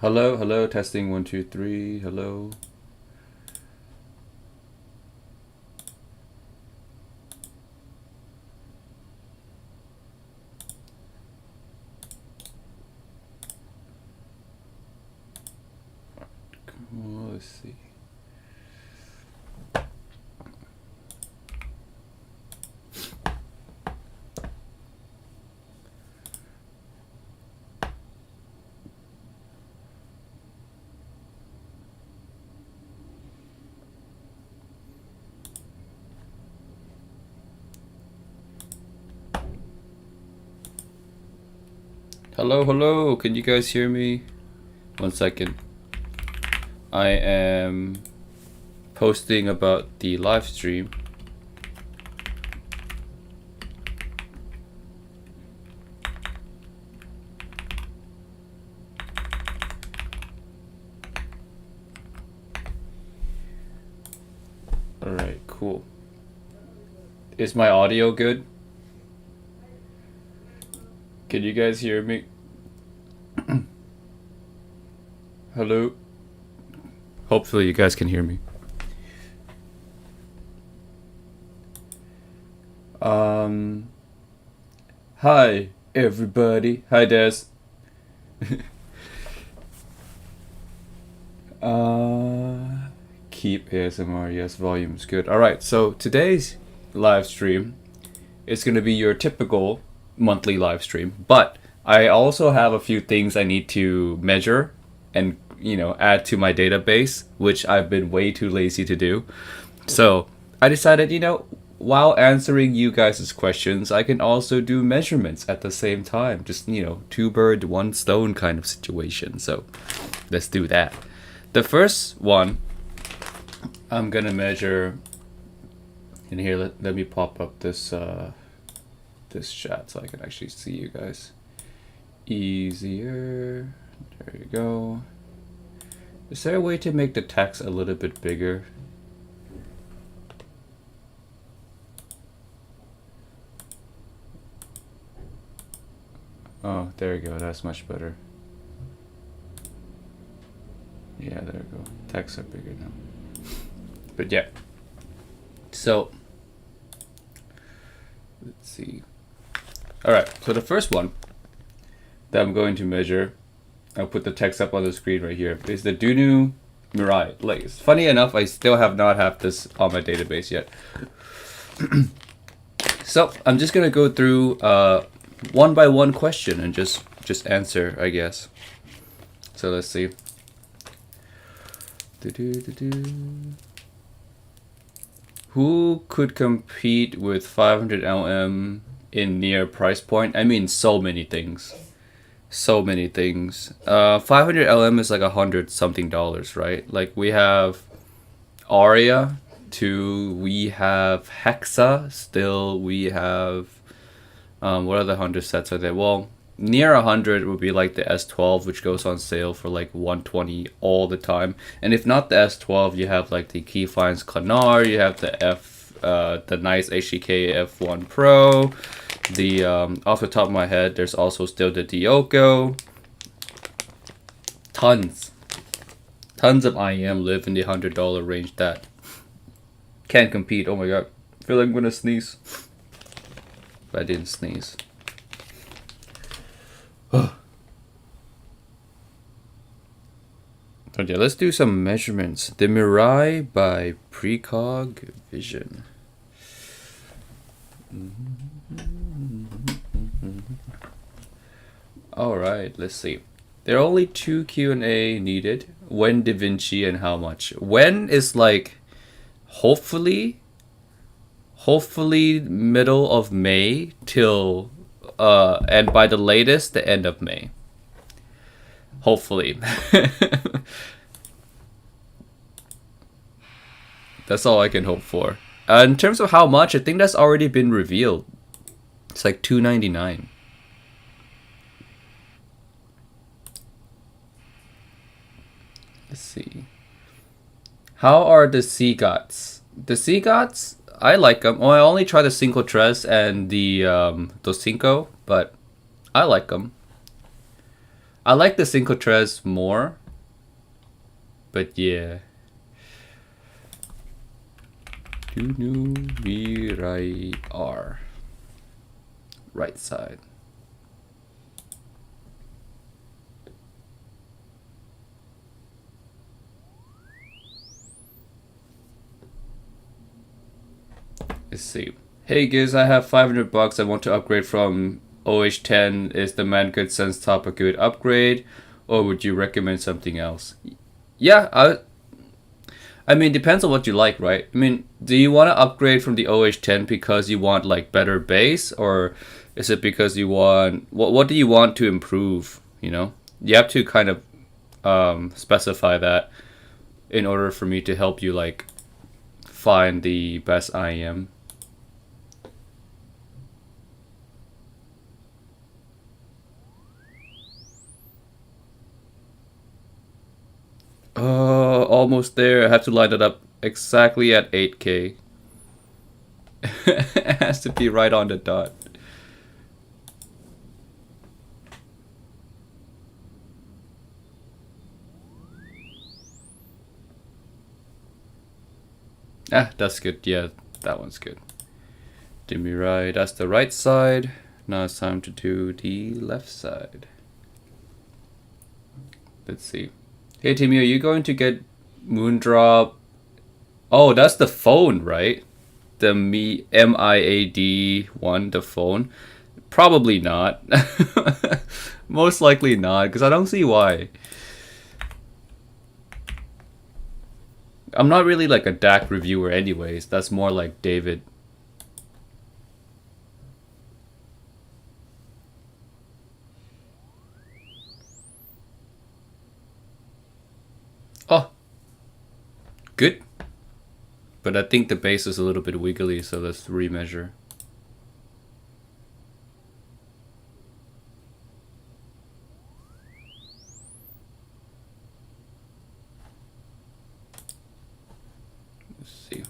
Hello, hello, testing 1, 2, 3, hello. Cool, let's see. Hello, hello, can you guys hear me? 1 second. I am posting about the live stream. Alright, cool. Is my audio good? Can you guys hear me? Hello? Hopefully you guys can hear me. Hi everybody. Hi Des. Keep ASMR, yes, volume is good. Alright, so today's live stream is gonna be your typical monthly live stream, but I also have a few things I need to measure and add to my database, which I've been way too lazy to do. So I decided, while answering you guys' questions, I can also do measurements at the same time. Just, two birds, one stone kind of situation. So let's do that. The first one, I'm gonna measure in here. Let me pop up this this chat so I can actually see you guys easier. There you go. Is there a way to make the text a little bit bigger? Oh, there you go. That's much better. Yeah, there you go. Texts are bigger now. But yeah. So, let's see. Alright, so the first one that I'm going to measure, I'll put the text up on the screen right here, is the Dunu Miray. Like, funny enough, I still have not have this on my database yet. So, I'm just going to go through one by one question and just answer, I guess. So, let's see. Who could compete with 500 LM in near price point? I mean, so many things. So many things. 500 LM is like $100 something, right? Like we have Aria, we have Hexa, still we have what other 100 sets are there? Well, near 100 would be like the S12, which goes on sale for like 120 all the time. And if not the S12, you have like the Keyfinds Canar, you have the nice HDK F1 Pro. The off the top of my head, there's also still the Dioko. Tons of IEM live in the $100 range that can't compete. Oh my god, I feel like I'm gonna sneeze, but I didn't sneeze. Okay, let's do some measurements. The Mirai by Precog Vision. Alright, let's see. There are only 2 Q&A needed. When did Vinci and how much? When is like hopefully middle of May till and by the latest the end of May. Hopefully. That's all I can hope for. In terms of how much, I think that's already been revealed. It's like $299. Let's see. How are the Seagots? The Seagots, I like them. Oh, I only tried the Sinko Tres and the Dos Cinco, but I like them. I like the Sinko more, but yeah. Dunu Miray R. Right side. Let's see. Hey Giz, I have 500 bucks. I want to upgrade from OH10. Is the Man Good Sense Top a good upgrade, or would you recommend something else? Yeah, I mean, depends on what you like, right? I mean, do you want to upgrade from the OH10 because you want like better bass, or is it because you want what do you want to improve? You know, you have to kind of specify that in order for me to help you like find the best IEM. Almost there. I have to line it up exactly at 8K. It has to be right on the dot. Ah, that's good. Yeah, that one's good. Dunu Miray, that's the right side. Now it's time to do the left side. Let's see. Hey Timmy, are you going to get Moondrop? Oh, that's the phone, right? The MIAD one, the phone. Probably not. Most likely not, because I don't see why. I'm not really like a DAC reviewer anyways. That's more like David. Oh, good. But I think the bass is a little bit wiggly, so let's remeasure. Let's see.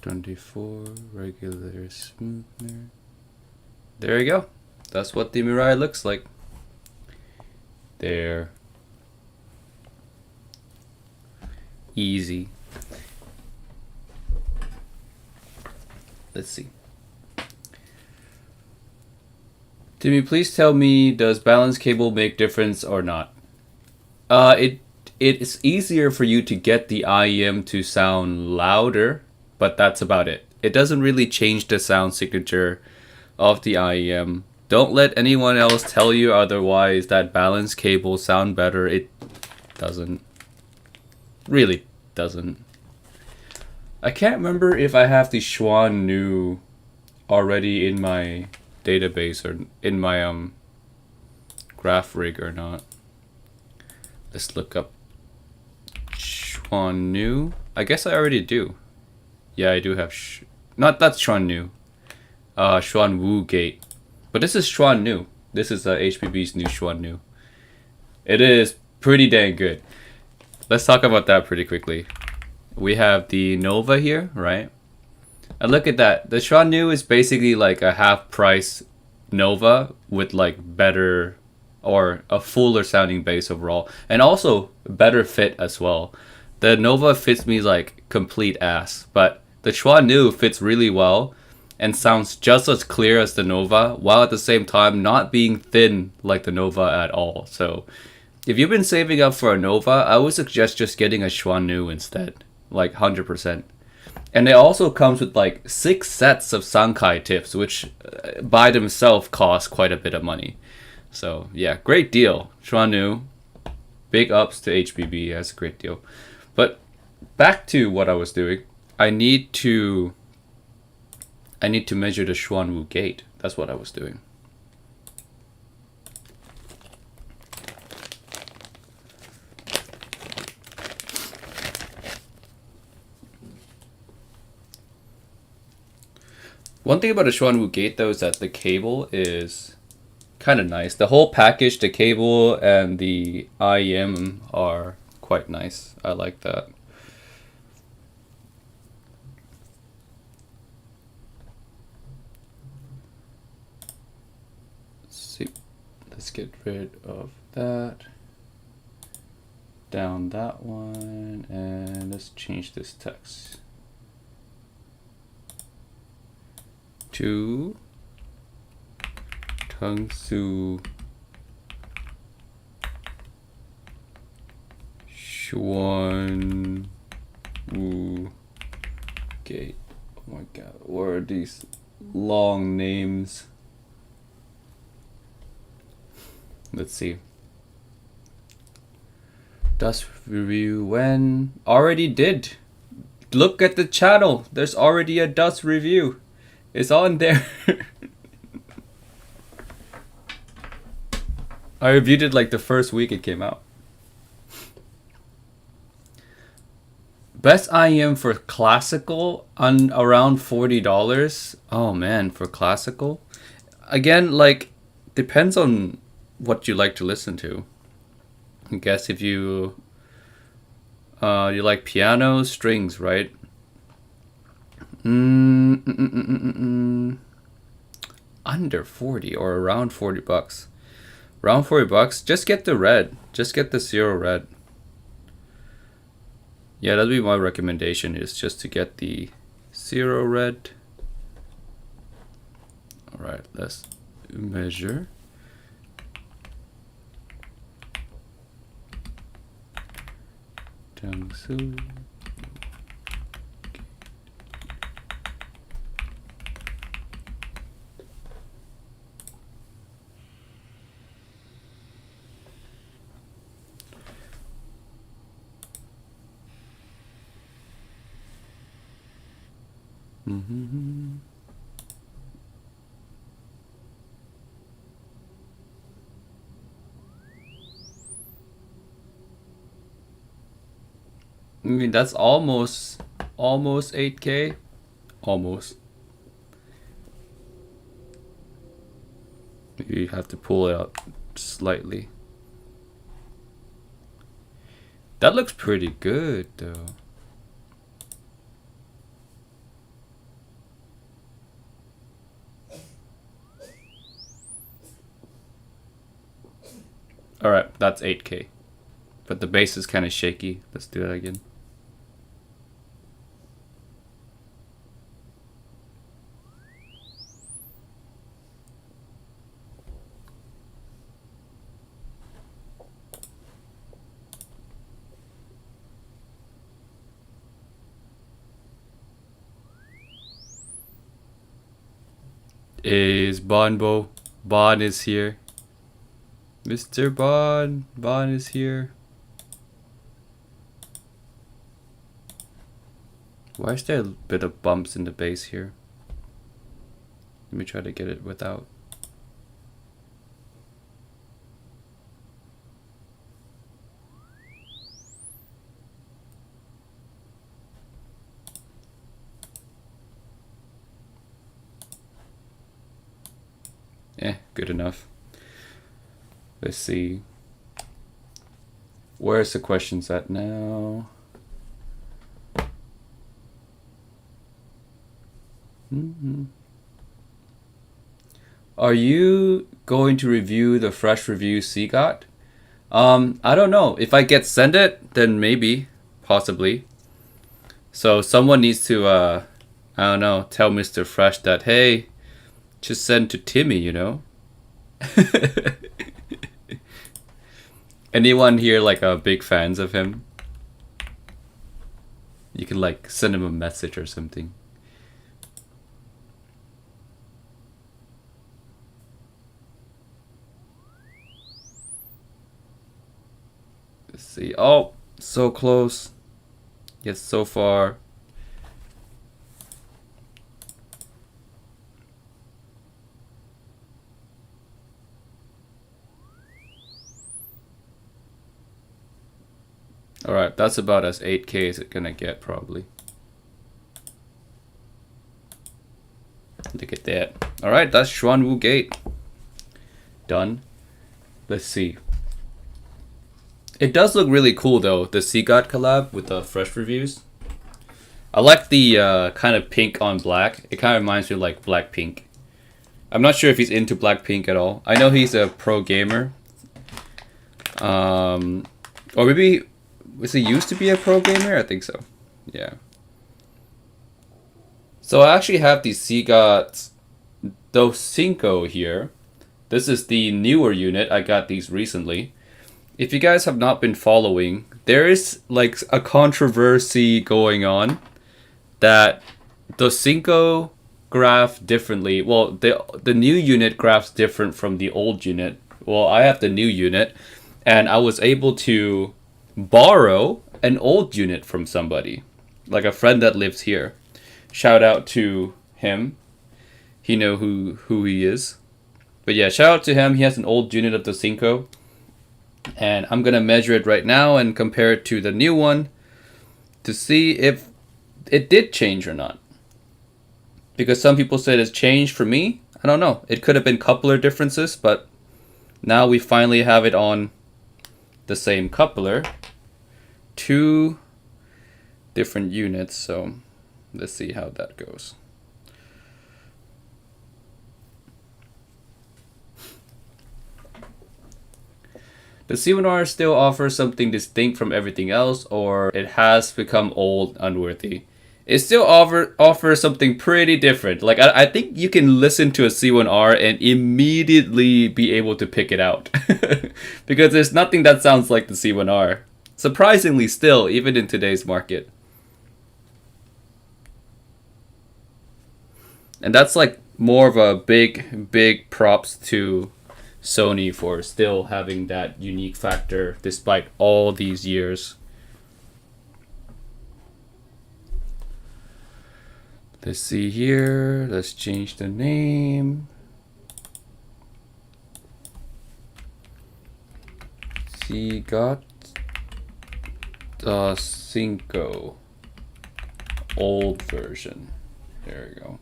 24, regular smoother. There you go. That's what the Miray looks like. There. Easy. Let's see. Timmy, please tell me, does balance cable make difference or not? It is easier for you to get the IEM to sound louder, but that's about it. It doesn't really change the sound signature of the IEM. Don't let anyone else tell you otherwise that balance cables sound better. It doesn't. Really doesn't. I can't remember if I have the Shan Wu already in my database or in my graph rig or not. Let's look up Shan Wu. I guess I already do. Yeah, I do have not that's Shan Wu. Shan Wu Gate. But this is Shan Wu. This is HPB's new Shan Wu. It is pretty dang good. Let's talk about that pretty quickly. We have the Nova here, right? And look at that. The Shan Wu is basically like a half price Nova with like better or a fuller sounding bass overall. And also better fit as well. The Nova fits me like complete ass, but the Shan Wu fits really well and sounds just as clear as the Nova, while at the same time not being thin like the Nova at all. So if you've been saving up for a Nova, I would suggest just getting a Shan Wu instead. Like 100%. And it also comes with like 6 sets of Sankai tips, which by themselves cost quite a bit of money. So yeah, great deal. Shan Wu, big ups to HBB, that's a great deal. But back to what I was doing. I need to measure the Shan Wu Gate. That's what I was doing. One thing about the Shan Wu Gate though is that the cable is kind of nice. The whole package, the cable and the IEM are quite nice. I like that. Let's Let's get rid of that. Down that one, and let's change this text to Tengsu Shan Wu Gate. Oh my god, what are these long names? Let's see. Dust review when? Already did. Look at the channel. There's already a dust review. It's on there. I reviewed it like the first week it came out. Best IEM for classical on around $40. Oh man, for classical? Again, like, depends on what you like to listen to. I guess if you like piano, strings, right? Under 40 or around $40. Around $40, just get the red. Just get the zero red. Yeah, that'd be my recommendation, is just to get the zero red. Alright, let's measure. Tengsu. I mean, that's almost 8K. Almost. Maybe you have to pull it up slightly. That looks pretty good though. Alright, that's 8K. But the bass is kind of shaky. Let's do that again. Is Bonbo? Bon is here. Mr. Bon. Bon is here. Why is there a bit of bumps in the bass here? Let me try to get it without. Good enough. Let's see. Where's the questions at now? Are you going to review the fresh review CGOT? I don't know. If I get sent it, then maybe, possibly. So someone needs to, I don't know, tell Mr. Fresh that, hey, just send to Timmy, you know? Anyone here like big fans of him? You can like send him a message or something. Let's see. Oh, so close. Yes, so far. Alright, that's about as 8K as it's gonna get, probably. Look at that. Alright, that's Shan Wu Gate. Done. Let's see. It does look really cool, though, the CGOT collab with the fresh reviews. I like the kind of pink on black. It kind of reminds me of like Blackpink. I'm not sure if he's into Blackpink at all. I know he's a pro gamer. Or maybe was he used to be a pro gamer? I think so. Yeah. So I actually have the Seagate Sinko here. This is the newer unit. I got these recently. If you guys have not been following, there is like a controversy going on that the Sinko graph differently. Well, the new unit graphs different from the old unit. Well, I have the new unit, and I was able to borrow an old unit from somebody, like a friend that lives here. Shout out to him. He know who he is. But yeah, shout out to him. He has an old unit of the Sinko. And I'm going to measure it right now and compare it to the new one to see if it did change or not. Because some people said it's changed for me. I don't know. It could have been coupler differences, but now we finally have it on the same coupler. 2 different units, so let's see how that goes. Does C1R still offer something distinct from everything else, or it has become old, unworthy? It still offers something pretty different. Like, I think you can listen to a C1R and immediately be able to pick it out. Because there's nothing that sounds like the C1R. Surprisingly still, even in today's market. And that's like more of a big props to Sony for still having that unique factor despite all these years. Let's see here. Let's change the name. Seagate Sinko old version. There we go.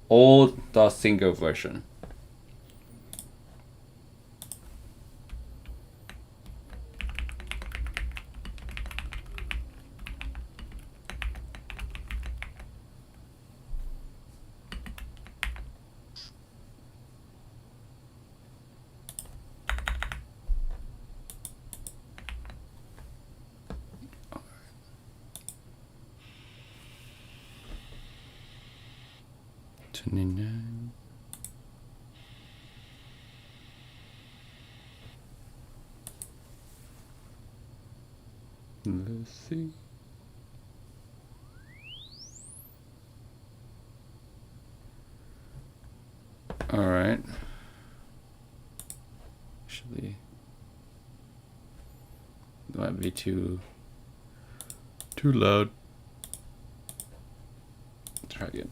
Old Sinko version. Let's see. All right. Actually, it might be too loud. Try again.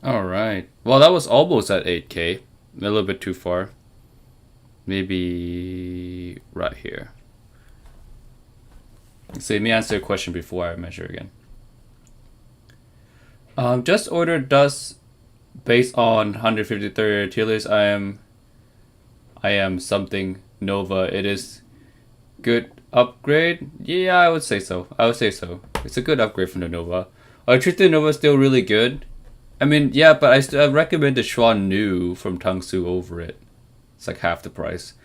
All right. Well, that was almost at 8K. A little bit too far. Maybe right here. So let me answer your question before I measure again. Just ordered dust based on 153 Tilis. I am something Nova. It is good upgrade. Yeah, I would say so. It's a good upgrade from the Nova. Truth the Nova is still really good. I mean, yeah, but I recommend the Shan Wu from Tangsu over it. It's like half the price.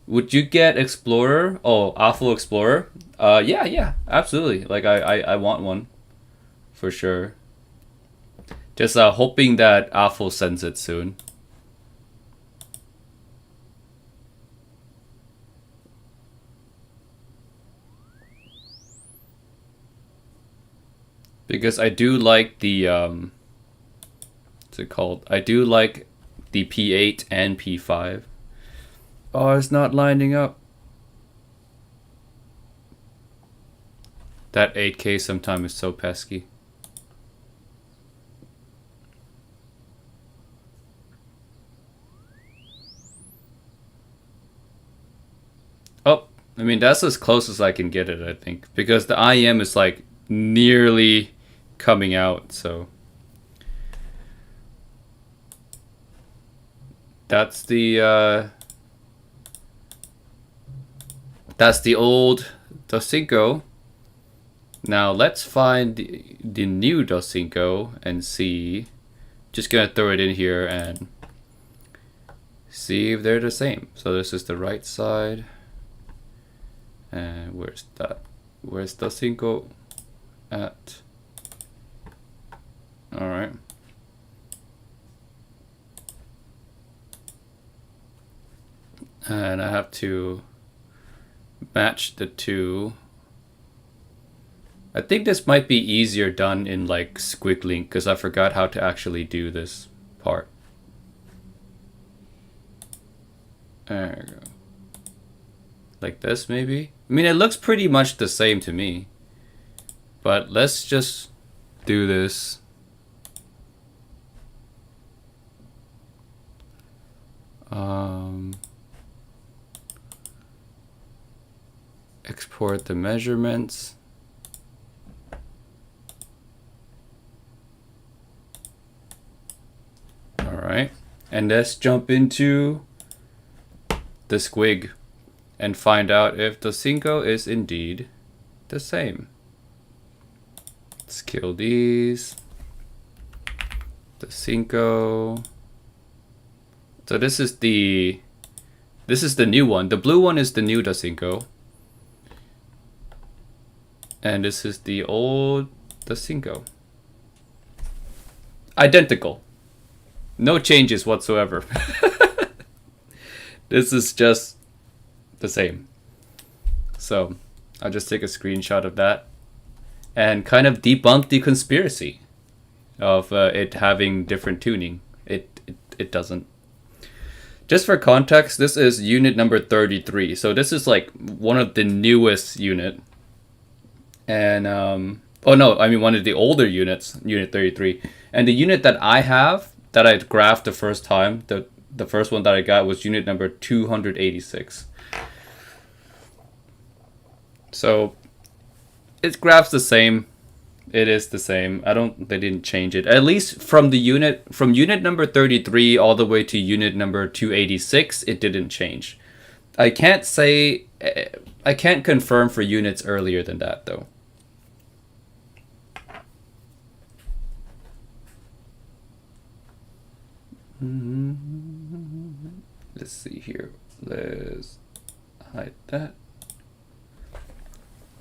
Would you get Explorer? Oh, Awful Explorer? Yeah, absolutely. Like, I want one. For sure. Just hoping that Awful sends it soon. Because I do like the, what's it called? I do like the P8 and P5. Oh, it's not lining up. That 8K sometimes is so pesky. Oh, I mean, that's as close as I can get it, I think. Because the IEM is like nearly coming out, so. That's the Sinko. Now let's find the new Sinko and see. Just gonna throw it in here and see if they're the same. So this is the right side. And where's that? Where's Sinko at? All right. And I have to match the two. I think this might be easier done in like squiggling because I forgot how to actually do this part. There we go. Like this maybe? I mean, it looks pretty much the same to me. But let's just do this. Export the measurements. All right, and let's jump into the squig and find out if the Sinko is indeed the same. Let's kill these. The Sinko. So this is the new one. The blue one is the new Sinko. And this is the old Sinko. Identical. No changes whatsoever. This is just the same. So I'll just take a screenshot of that and kind of debunk the conspiracy of it having different tuning. It doesn't. Just for context, this is unit number 33. So this is like one of the newest unit. And oh no, I mean one of the older units, unit 33. And the unit that I have, that I graphed the first time, the first one that I got was unit number 286. So it graphs the same. It is the same. They didn't change it. At least from unit number 33 all the way to unit number 286, it didn't change. I can't confirm for units earlier than that though. Let's see here. Let's hide that.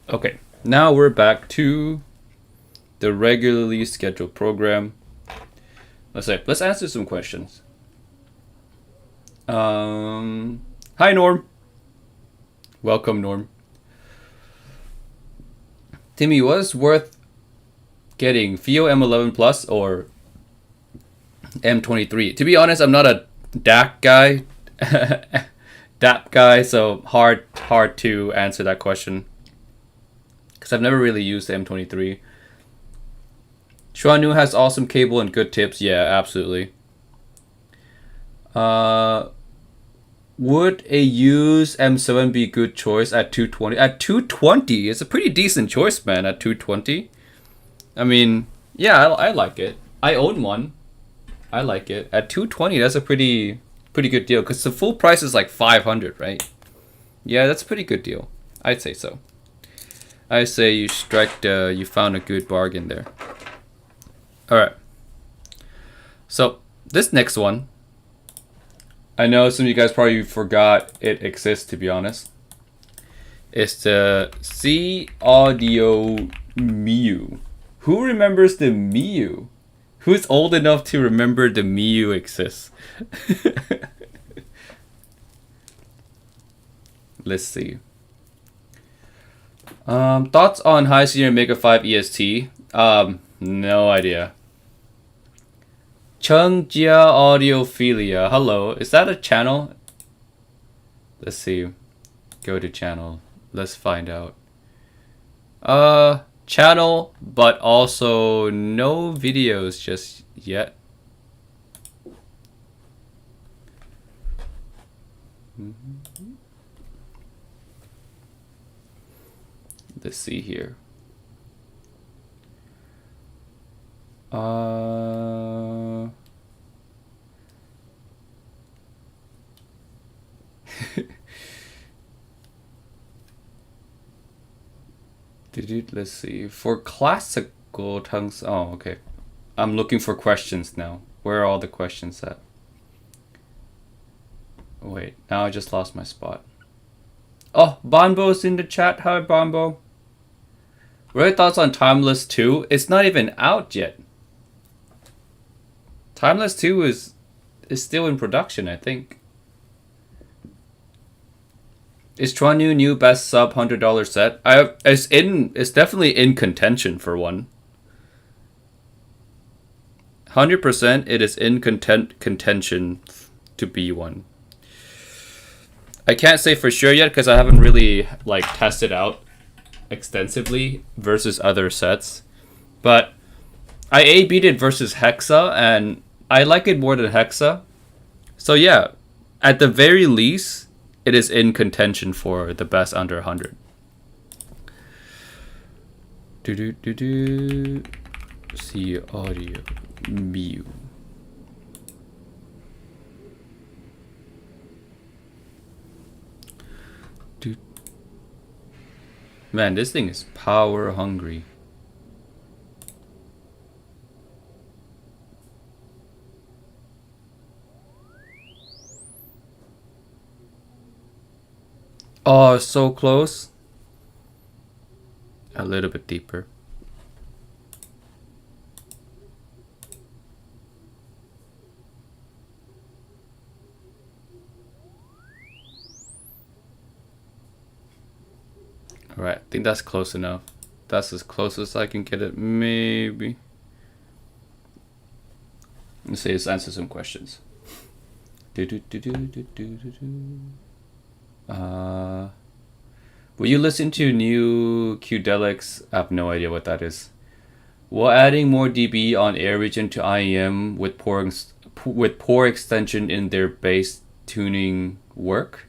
Okay, now we're back to the regularly scheduled program. Let's answer some questions. Hi Norm. Welcome Norm. Timmy, was worth getting FIO M11 Plus or M23? To be honest, I'm not a DAC guy. DAP guy, so hard to answer that question. Because I've never really used the M23. Shan Wu has awesome cable and good tips. Yeah, absolutely. Would a used M7 be a good choice at 220? At 220, it's a pretty decent choice, man. At 220, I mean, yeah, I like it. I own one. I like it. At 220, that's a pretty good deal. Because the full price is like 500, right? Yeah, that's a pretty good deal. I'd say so. I say you you found a good bargain there. All right. So this next one, I know some of you guys probably forgot it exists, to be honest. It's the C Audio Miu. Who remembers the Miu? Who's old enough to remember the Miu exists? Let's see. Thoughts on High Senior Mega 5 EST? No idea. Chungjia Audiophilia. Hello. Is that a channel? Let's see. Go to channel. Let's find out. Channel, but also no videos just yet. Let's see here. Let's see. For classical tongues. Oh, okay. I'm looking for questions now. Where are all the questions at? Wait, now I just lost my spot. Oh, Bonbo's in the chat. Hi, Bonbo. What are your thoughts on Timeless 2? It's not even out yet. Timeless 2 is still in production, I think. Is Chuanyu new best sub $100 set? It's definitely in contention for one. 100% it is in contention to be one. I can't say for sure yet because I haven't really like tested out extensively versus other sets. But I A-B'd it versus Hexa and I like it more than Hexa. So yeah, at the very least, it is in contention for the best under 100. See audio. Mew. Man, this thing is power hungry. Oh, so close. A little bit deeper. Alright, I think that's close enough. That's as close as I can get it, maybe. Let's see, let's answer some questions. Will you listen to new Qdelics? I have no idea what that is. Will adding more dB on air region to IEM with poor extension in their bass tuning work?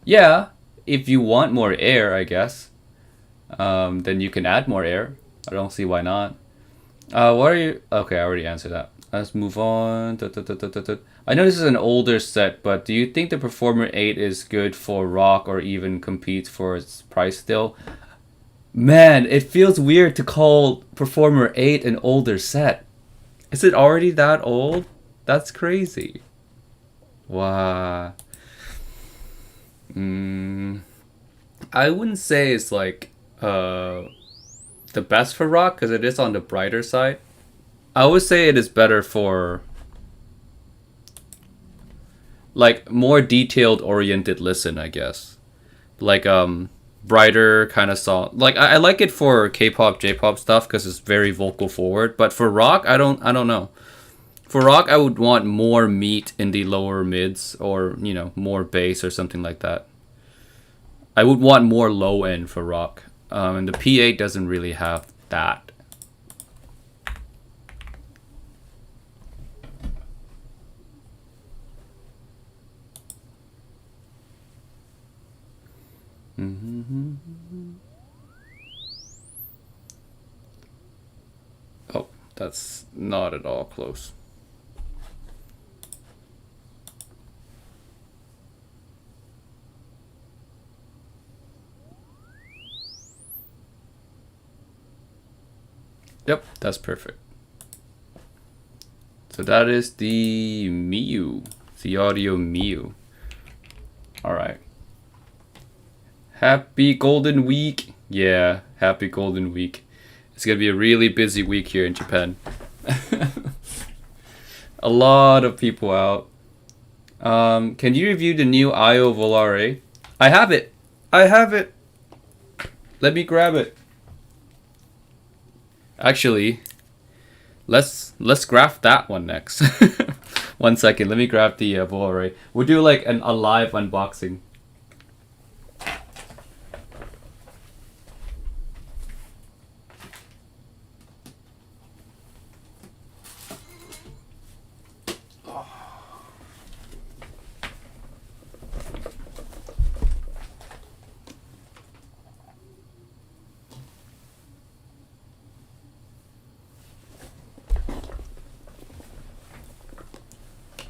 Yeah, if you want more air, I guess. Then you can add more air. I don't see why not. What are you? Okay, I already answered that. Let's move on. I know this is an older set, but do you think the Performer 8 is good for rock or even competes for its price still? Man, it feels weird to call Performer 8 an older set. Is it already that old? That's crazy. Wow. I wouldn't say it's like the best for rock because it is on the brighter side. I would say it is better for like more detailed oriented listen, I guess. Like brighter kind of song. Like I like it for K-pop, J-pop stuff because it's very vocal forward. But for rock, I don't know. For rock, I would want more meat in the lower mids or, you know, more bass or something like that. I would want more low end for rock. And the P8 doesn't really have that. Oh, that's not at all close. Yep, that's perfect. So that is the Miu, the audio Miu. All right. Happy Golden Week. Yeah, happy Golden Week. It's gonna be a really busy week here in Japan. A lot of people out. Can you review the new IO Volare? I have it. I have it. Let me grab it. Actually, let's graph that one next. 1 second. Let me grab the Volare. We'll do like a live unboxing.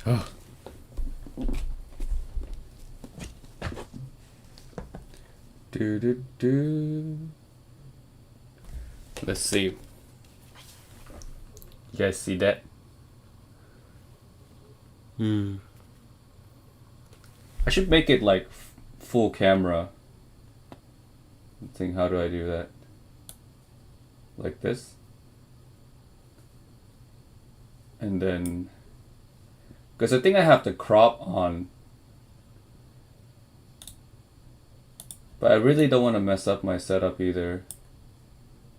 Oh. Let's see. You guys see that? I should make it like full camera. How do I do that? Like this? And then, because I think I have the crop on, but I really don't want to mess up my setup either,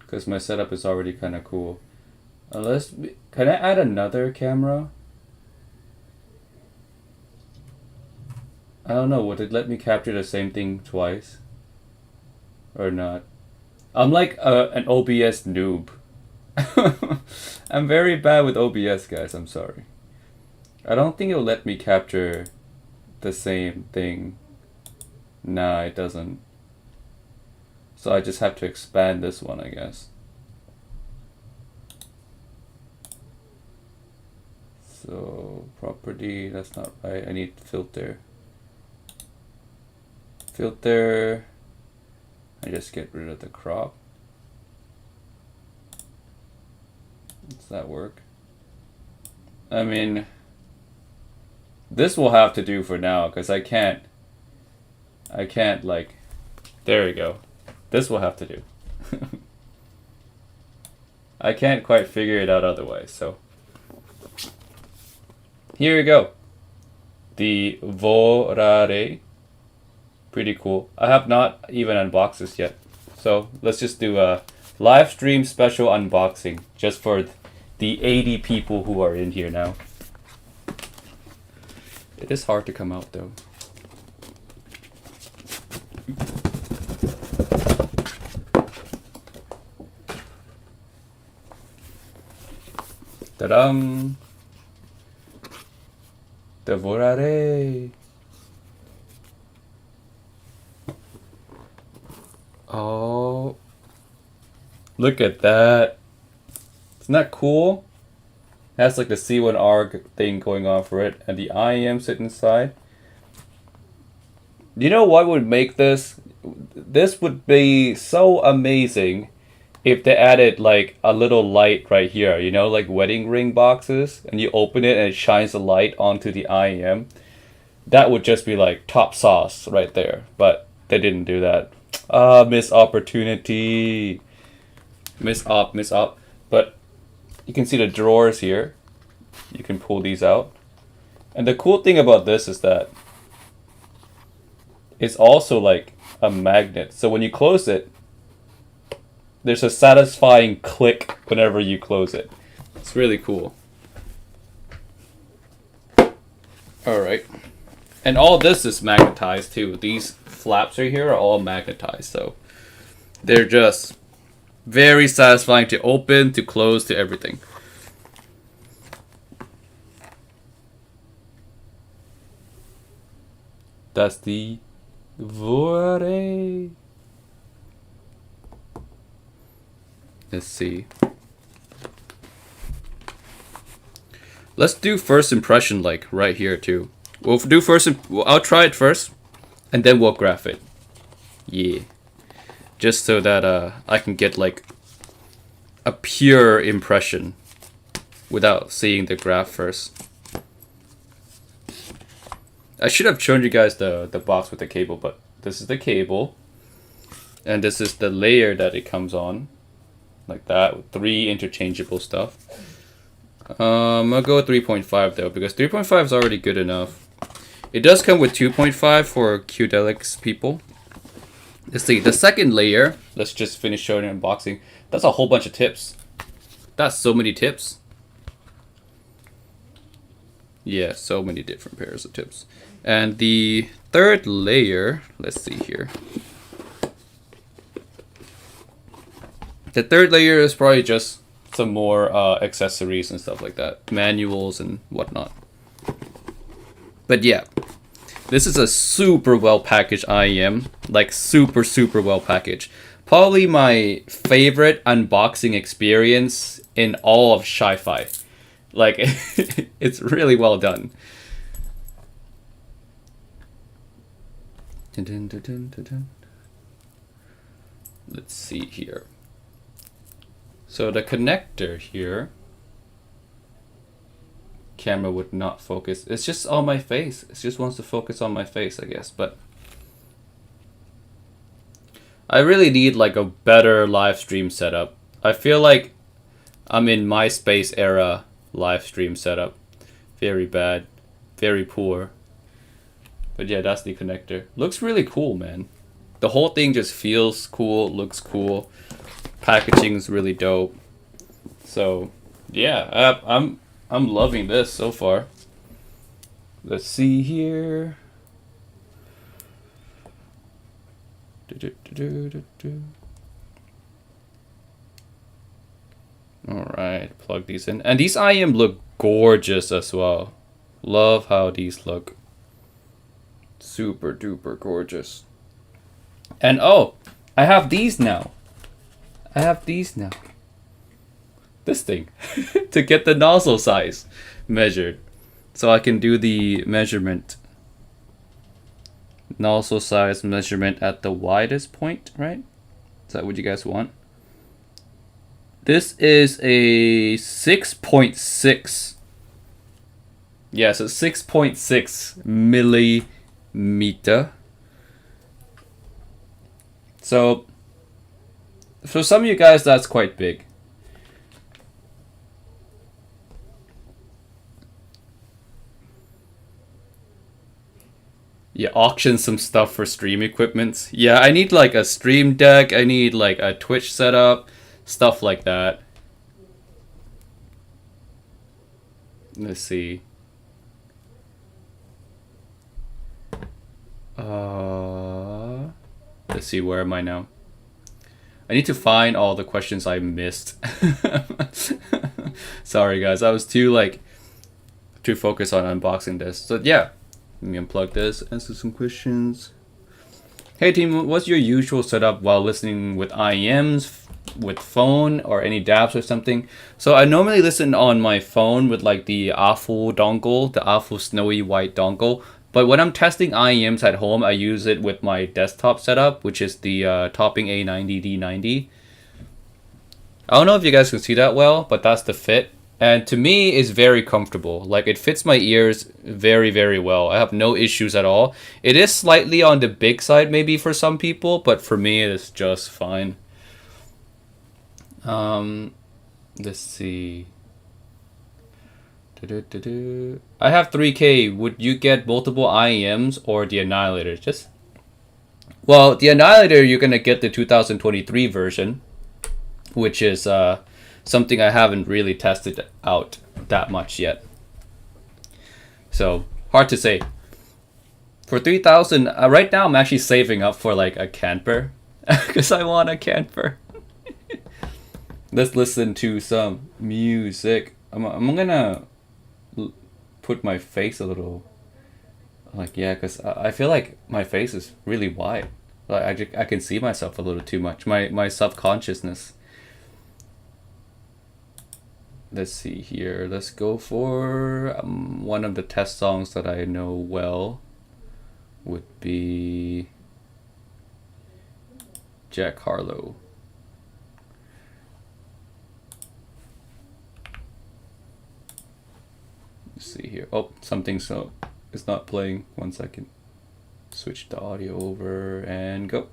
because my setup is already kind of cool. Can I add another camera? I don't know, would it let me capture the same thing twice? Or not? I'm like an OBS noob. I'm very bad with OBS, guys, I'm sorry. I don't think it'll let me capture the same thing. Nah, it doesn't. So I just have to expand this one, I guess. So, property, that's not right. I need filter. Filter. I just get rid of the crop. Does that work? I mean, this will have to do for now, because I can't like, there we go. This will have to do. I can't quite figure it out otherwise, so. Here we go. The Vorare. Pretty cool. I have not even unboxed this yet. So let's just do a live stream special unboxing just for the 80 people who are in here now. It is hard to come out though. Ta-dam! The Vorare. Oh, look at that. Isn't that cool? It has like the C1R thing going on for it, and the IEM sitting inside. You know what would make this? This would be so amazing if they added like a little light right here, you know, like wedding ring boxes, and you open it and it shines a light onto the IEM. That would just be like top sauce right there, but they didn't do that. Ah, missed opportunity. Miss op. But you can see the drawers here. You can pull these out. And the cool thing about this is that it's also like a magnet. So when you close it, there's a satisfying click whenever you close it. It's really cool. Alright. And all this is magnetized too. These flaps right here are all magnetized, so they're just very satisfying to open, to close, to everything. That's the Vorare. Let's see. Let's do first impression like right here too. We'll do first. I'll try it first, and then we'll graph it. Yeah, just so that I can get like a pure impression without seeing the graph first. I should have shown you guys the box with the cable, but this is the cable, and this is the layer that it comes on, like that, with 3 interchangeable stuff. I'll go with 3.5 though, because 3.5 is already good enough. It does come with 2.5 for Qdelix people. Let's see, the second layer, let's just finish showing unboxing. That's a whole bunch of tips. That's so many tips. Yeah, so many different pairs of tips. And the third layer, let's see here. The third layer is probably just some more accessories and stuff like that. Manuals and whatnot. But yeah, this is a super well packaged IEM. Like super well packaged. Probably my favorite unboxing experience in all of Sci-Fi. Like, it's really well done. Dun, dun, dun, dun, dun, dun. Let's see here. So the connector here, camera would not focus. It's just on my face. It just wants to focus on my face, I guess. But I really need like a better live stream setup. I feel like I'm in MySpace era live stream setup. Very bad. Very poor. But yeah, that's the connector. Looks really cool, man. The whole thing just feels cool, looks cool. Packaging's really dope. So yeah, I'm loving this so far. Let's see here. Alright, plug these in. And these IEM look gorgeous as well. Love how these look. Super duper gorgeous. And oh, I have these now. This thing. To get the nozzle size measured. So I can do the measurement. Nozzle size measurement at the widest point, right? Is that what you guys want? This is a 6.6. Yeah, so 6.6 millimeter. So for some of you guys, that's quite big. Yeah, auction some stuff for stream equipment. Yeah, I need like a stream deck. I need like a Twitch setup. Stuff like that. Let's see. Let's see, where am I now? I need to find all the questions I missed. Sorry guys, I was too focused on unboxing this. So yeah, let me unplug this, answer some questions. Hey team, what's your usual setup while listening with IEMs, with phone, or any dApps or something? So I normally listen on my phone with like the awful dongle, the awful snowy white dongle. But when I'm testing IEMs at home, I use it with my desktop setup, which is the Topping A90D90. I don't know if you guys can see that well, but that's the fit. And to me, it's very comfortable. Like, it fits my ears very, very well. I have no issues at all. It is slightly on the big side maybe for some people, but for me, it's just fine. Let's see. I have 3K. Would you get multiple IEMs or the Annihilator? Well, the Annihilator, you're gonna get the 2023 version, which is something I haven't really tested out that much yet. So hard to say. For 3,000, right now I'm actually saving up for like a camper, because I want a camper. Let's listen to some music. I'm gonna put my face a little, like, yeah, because I feel like my face is really wide. Like I can see myself a little too much. My subconsciousness. Let's see here. Let's go for one of the test songs that I know well. Would be Jack Harlow. See here. Oh, something it's not playing. 1 second. Switch the audio over and go.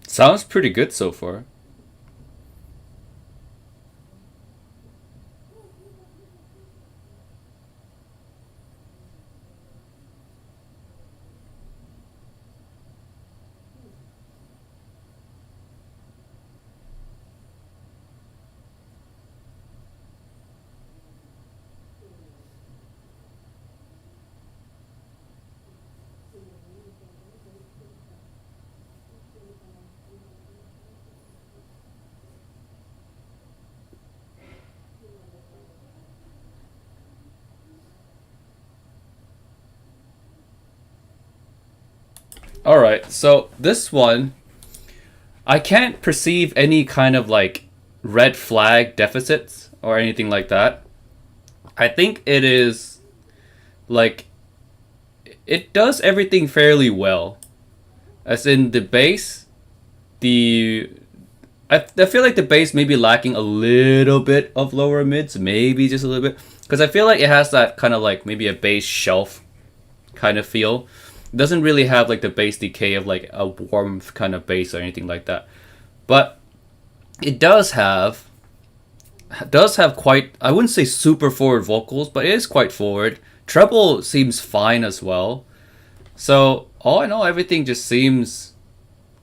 Sounds pretty good so far. Alright, so this one, I can't perceive any kind of like red flag deficits or anything like that. I think it is like it does everything fairly well. As in the bass, the I feel like the bass may be lacking a little bit of lower mids, maybe just a little bit, because I feel like it has that kind of like maybe a bass shelf kind of feel. It doesn't really have like the bass decay of like a warmth kind of bass or anything like that. But it does have quite, I wouldn't say super forward vocals, but it is quite forward. Treble seems fine as well. So all in all, everything just seems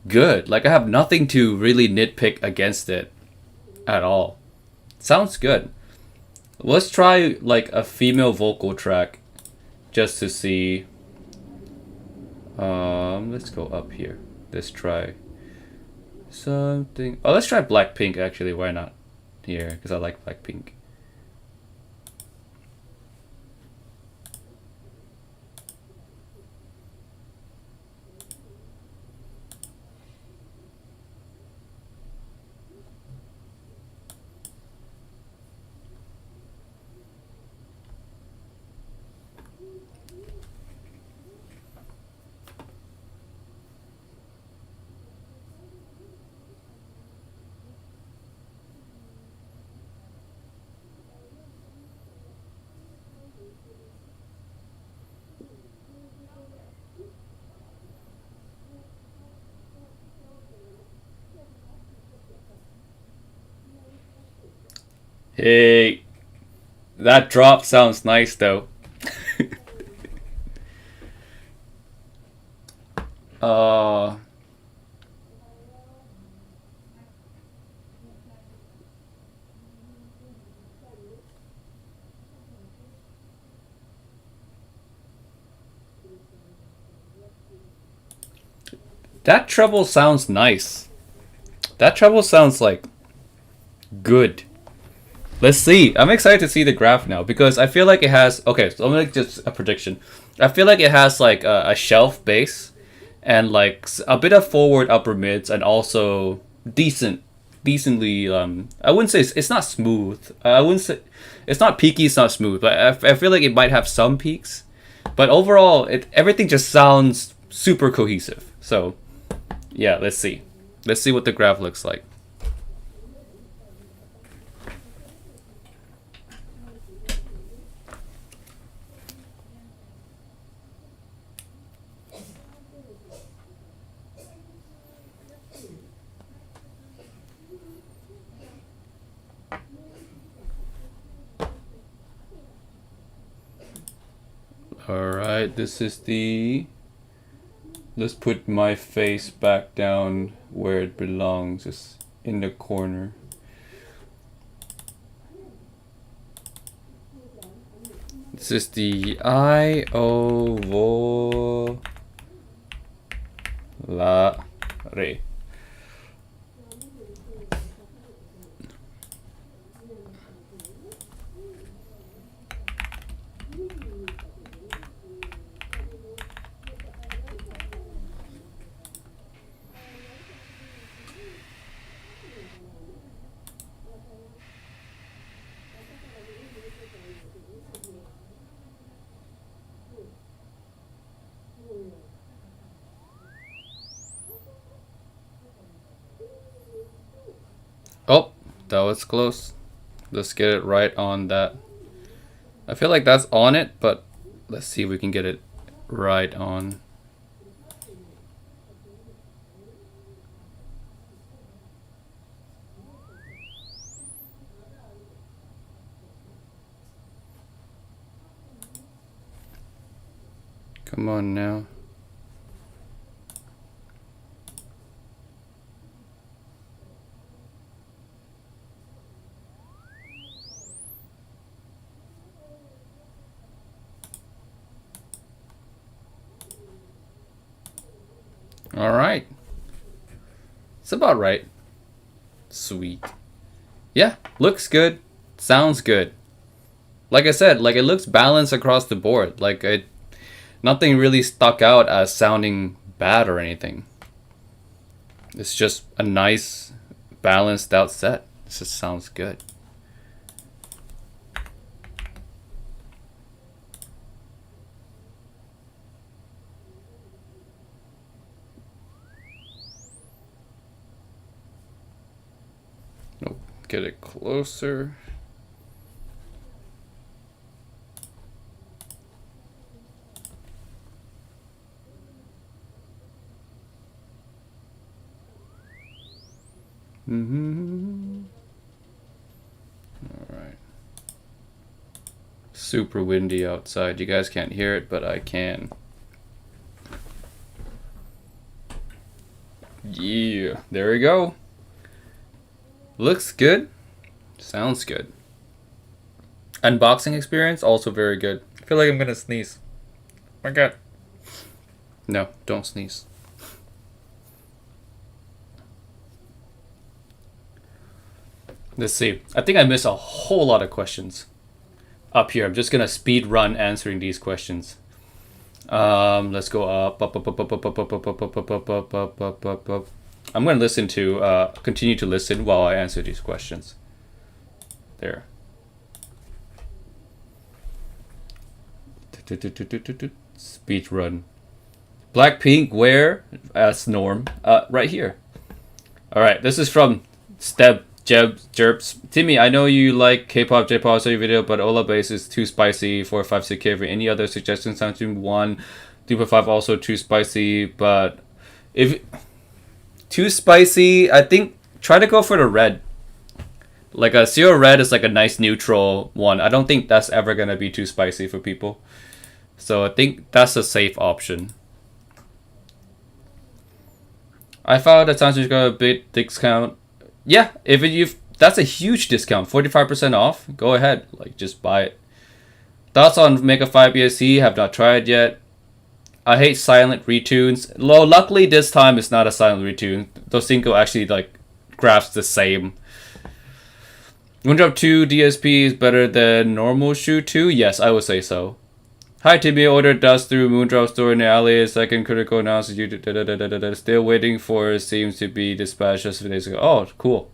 good. Like I have nothing to really nitpick against it at all. Sounds good. Let's try like a female vocal track just to see. Let's go up here. Let's try something. Oh, let's try Blackpink actually. Why not? Here, because I like Blackpink. Hey, that drop sounds nice though. uh, that treble sounds nice. That treble sounds like good. Let's see. I'm excited to see the graph now because I feel like it has. Okay, so I'm gonna just a prediction. I feel like it has like a shelf bass and like a bit of forward upper mids and also decently. I wouldn't say it's not smooth. I wouldn't say it's not peaky. It's not smooth, but I feel like it might have some peaks. But overall, everything just sounds super cohesive. So yeah, let's see. Let's see what the graph looks like. Alright, this is the... Let's put my face back down where it belongs, just in the corner. This is the I-O Vo La Re. Oh, that was close. Let's get it right on that. I feel like that's on it, but let's see if we can get it right on. Come on now. All right. It's about right. Sweet. Yeah, looks good. Sounds good. Like I said, like it looks balanced across the board. Like nothing really stuck out as sounding bad or anything. It's just a nice, balanced out set. This just sounds good. Nope. Get it closer. Alright. Super windy outside. You guys can't hear it, but I can. Yeah, there we go. Looks good. Sounds good. Unboxing experience, also very good. I feel like I'm gonna sneeze. Oh my god. No, don't sneeze. Let's see. I think I missed a whole lot of questions up here. I'm just gonna speed run answering these questions. Let's go up. I'm gonna listen to continue to listen while I answer these questions. There. Speed run. Blackpink, where? As Norm. Right here. Alright, this is from Steb Jerps. Timmy, I know you like K-pop, J-pop, so your video, but Ola bass is too spicy for 5-6K. For any other suggestions, Samsung 1, 3.5 also too spicy, but if too spicy, I think try to go for the red. Like a Zero Red is like a nice neutral one. I don't think that's ever gonna be too spicy for people. So I think that's a safe option. I found that Samsung's got a big discount. Yeah, if that's a huge discount, 45% off. Go ahead, like just buy it. Thoughts on Mega 5 ESC? Have not tried yet. I hate silent retunes. Luckily this time it's not a silent retune. The Sinko actually like graphs the same. Moondrop 2 DSP is better than normal Shoe 2? Yes, I would say so. Hi Timmy, ordered dust through Moondrop store in the alley. Second critical analysis. Still waiting for seems to be dispatched just a few days ago. Oh, cool.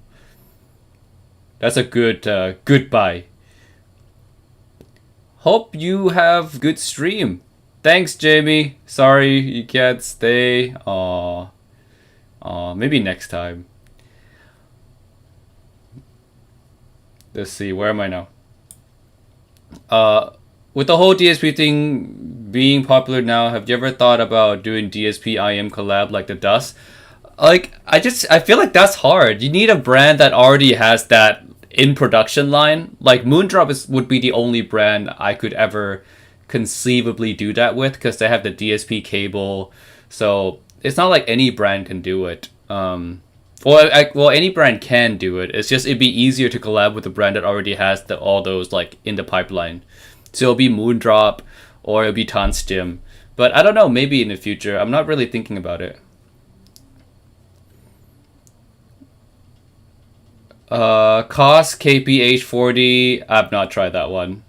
That's a good goodbye. Hope you have good stream. Thanks, Jamie. Sorry you can't stay. Aw, maybe next time. Let's see. Where am I now? With the whole DSP thing being popular now, have you ever thought about doing DSP IEM collab like the Dust? Like, I feel like that's hard. You need a brand that already has that in production line. Like Moondrop would be the only brand I could ever conceivably do that with because they have the DSP cable. So it's not like any brand can do it. Well, any brand can do it. It's just it'd be easier to collab with a brand that already has all those like in the pipeline. So it'll be Moondrop or it'll be Tanstim. But I don't know, maybe in the future. I'm not really thinking about it. COS KPH40. I've not tried that one.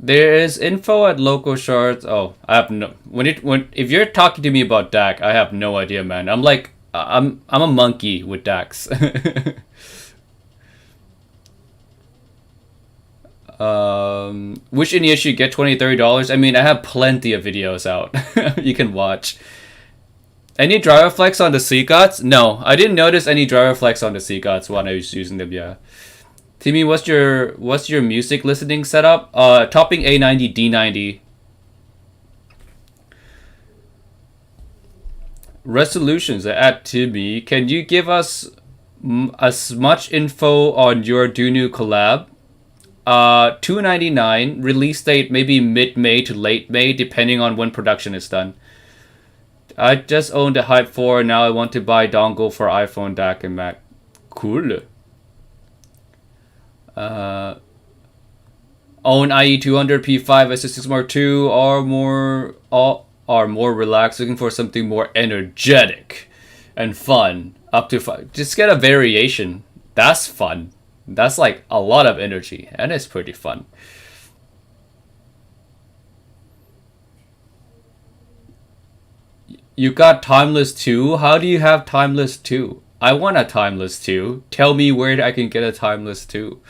There is info at local shards. Oh, I have no. If you're talking to me about DAC, I have no idea, man. I'm like I'm a monkey with DACs. Which India should get $20-$30? I mean, I have plenty of videos out you can watch. Any driver flex on the CGOTs? No, I didn't notice any driver flex on the CGOTs when I was using them. Yeah. Timmy, what's your music listening setup? Topping A90 D90. Resolutions at Timmy. Can you give us as much info on your Dunu collab? $299. Release date maybe mid-May to late May, depending on when production is done. I just owned a Hype 4. Now I want to buy dongle for iPhone, DAC, and Mac. Cool. Own IE200 P5 S6 Mark II are more relaxed, looking for something more energetic and fun. Up to 5. Just get a variation. That's fun. That's like a lot of energy, and it's pretty fun. You got Timeless 2? How do you have Timeless 2? I want a Timeless 2. Tell me where I can get a Timeless 2.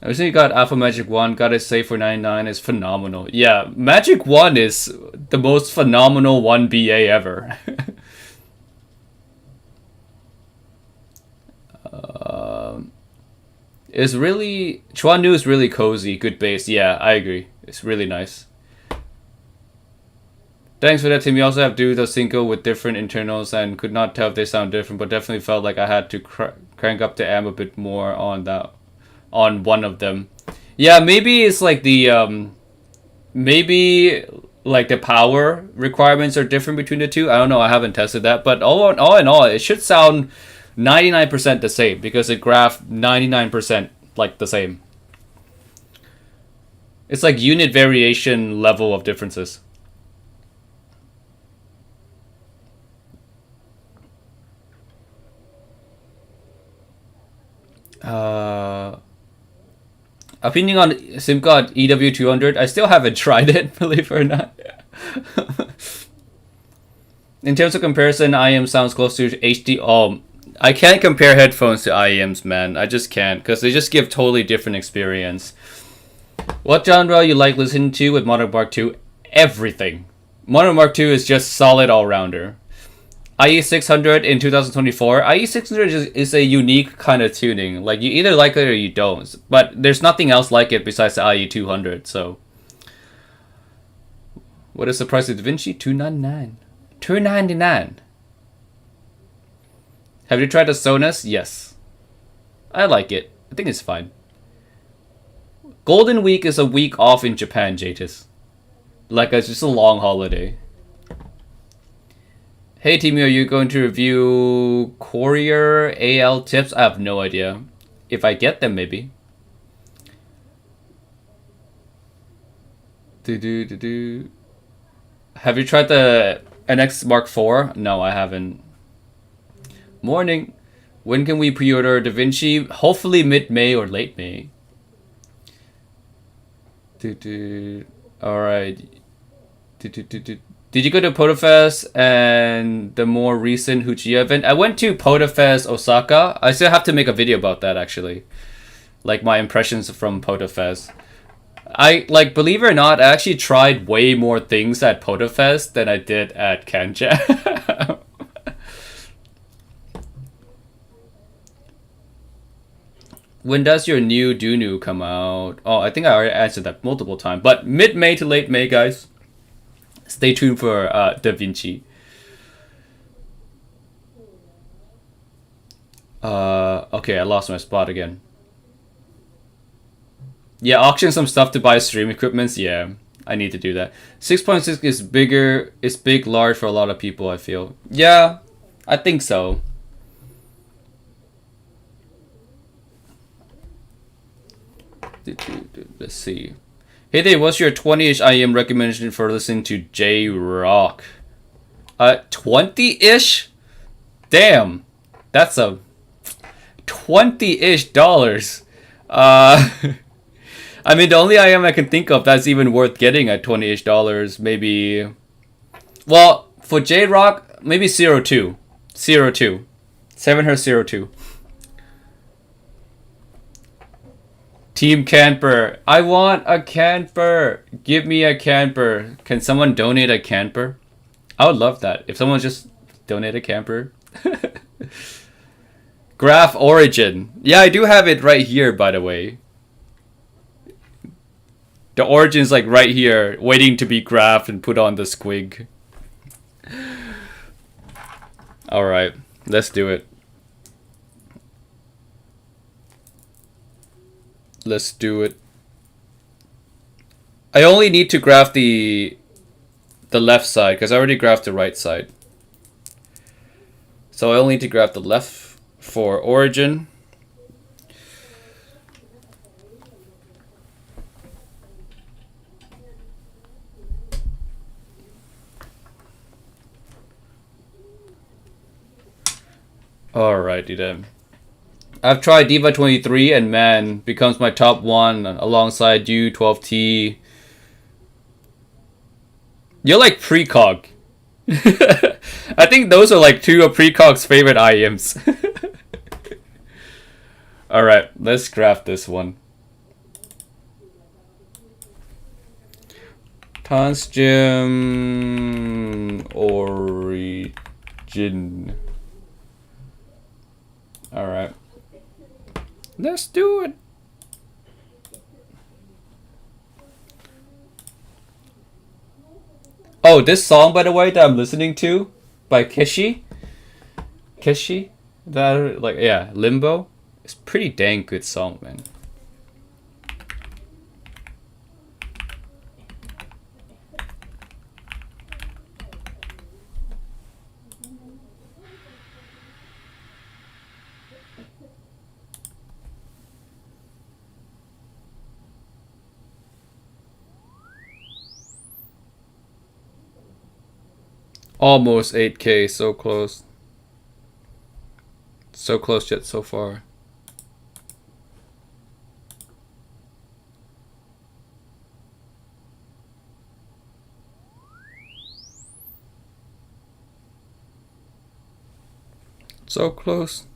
I recently got Alpha Magic 1, got it saved for 99, it's phenomenal. Yeah, Magic 1 is the most phenomenal 1BA ever. It's really... Chuan Nu is really cozy, good base. Yeah, I agree. It's really nice. Thanks for that, Tim. You also have do the Sinko with different internals and could not tell if they sound different, but definitely felt like I had to crank up the amp a bit more on that, on one of them. Yeah, maybe it's like the maybe like the power requirements are different between the two. I don't know. I haven't tested that, but all in all, it should sound 99% the same because it graphed 99% like the same. It's like unit variation level of differences. Opinion on SimCard EW200. I still haven't tried it, believe it or not. In terms of comparison, IEM sounds close to HD. Oh, I can't compare headphones to IEMs, man. I just can't, because they just give totally different experience. What genre you like listening to with Monarch Mark II? Everything. Monarch Mark II is just solid all-rounder. IE600 in 2024. IE600 is a unique kind of tuning. Like, you either like it or you don't. But there's nothing else like it besides the IE200, so... What is the price of Vinci? $299. $299. Have you tried the Sonos? Yes. I like it. I think it's fine. Golden Week is a week off in Japan, Jatis. Like, it's just a long holiday. Hey, Timmy, are you going to review Courier AL tips? I have no idea. If I get them, maybe. Have you tried the NX Mark IV? No, I haven't. Morning. When can we pre-order Da Vinci? Hopefully mid-May or late May. Alright. Did you go to PotoFest and the more recent Huchiya event? I went to PotoFest Osaka. I still have to make a video about that, actually. Like, my impressions from PotoFest. Like, believe it or not, I actually tried way more things at PotoFest than I did at Kanja. When does your new Dunu come out? Oh, I think I already answered that multiple times. But mid-May to late May, guys. Stay tuned for Da Vinci. Okay, I lost my spot again. Yeah, auction some stuff to buy stream equipments. Yeah, I need to do that. 6.6 is bigger. It's big, large for a lot of people, I feel. Yeah, I think so. Let's see. Hey Dave, what's your 20-ish IEM recommendation for listening to J-Rock? 20-ish? Damn. That's a 20-ish dollars. I mean, the only IEM I can think of that's even worth getting at 20-ish dollars, maybe... Well, for J-Rock, maybe 02. 02. 7Hz 02. Team Camper. I want a camper. Give me a camper. Can someone donate a camper? I would love that. If someone just donate a camper. Graph origin. Yeah, I do have it right here, by the way. The origin's like right here, waiting to be graphed and put on the squig. Alright, let's do it. Let's do it. I only need to graph the left side because I already graphed the right side. So I only need to graph the left for origin. Alrighty then. I've tried Diva 23 and man, becomes my top one alongside U12T. You're like precog. I think those are like two of precog's favorite IEMs. Alright, let's graph this one. Transgem origin. Alright. Let's do it. Oh, this song, by the way, that I'm listening to by Kishi. That, like, yeah, Limbo. It's pretty dang good song, man. Almost 8K, so close. So close yet so far. So close.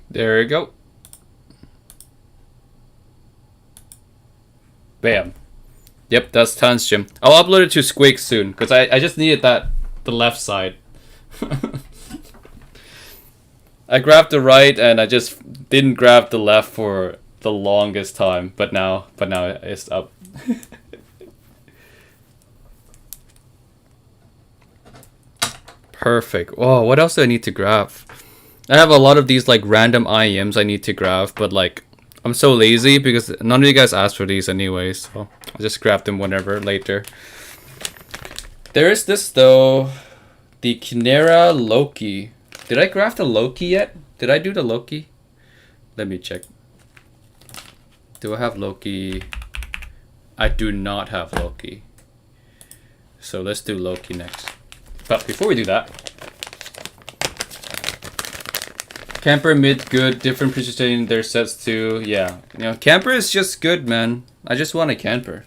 There you go. Bam. Yep, that's Transgem. I'll upload it to Squeak soon, because I just needed the left side. I grabbed the right and I just didn't grab the left for the longest time, but now it's up. Perfect. Oh, what else do I need to graph? I have a lot of these like random IEMs I need to graph, but like I'm so lazy because none of you guys asked for these anyways, so I'll just grab them whenever later. There is this though, the Kera Loki. Did I graph the Loki yet? Did I do the Loki? Let me check. Do I have Loki? I do not have Loki. So let's do Loki next. But before we do that, Camper mid good, different precision in their sets too. Yeah, you know, Camper is just good, man. I just want a Camper.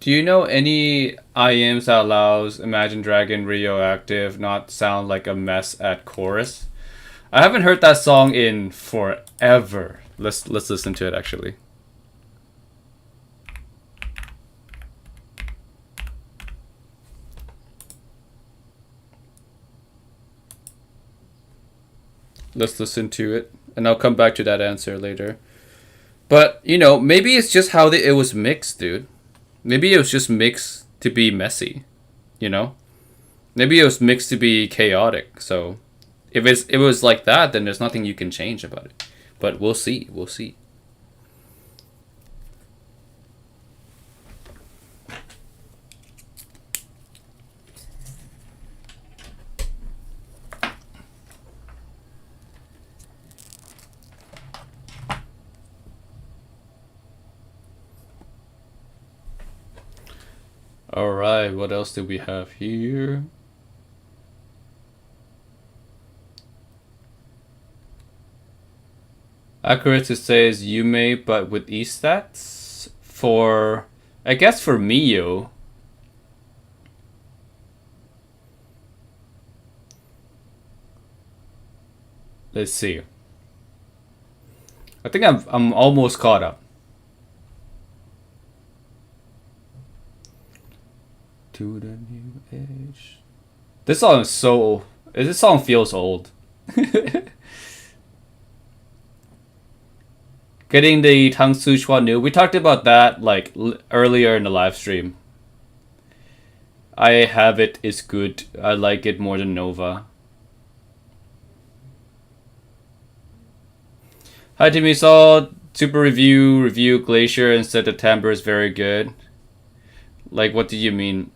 Do you know any IEMs that allows Imagine Dragon Radioactive not sound like a mess at chorus? I haven't heard that song in forever. Let's listen to it actually. Let's listen to it, and I'll come back to that answer later. But, you know, maybe it's just how it was mixed, dude. Maybe it was just mixed to be messy, you know? Maybe it was mixed to be chaotic, so if it was like that, then there's nothing you can change about it. But we'll see, we'll see. Alright, what else do we have here? Accurate to say is Yume, but with E stats? For, I guess for Miyu. Let's see. I think I'm almost caught up. To the new age. This song is so. This song feels old. Getting the Tang Su Chua new. We talked about that like earlier in the live stream. I have it. It's good. I like it more than Nova. Hi Timmy, saw super review Glacier and said the timbre is very good. Like, what do you mean?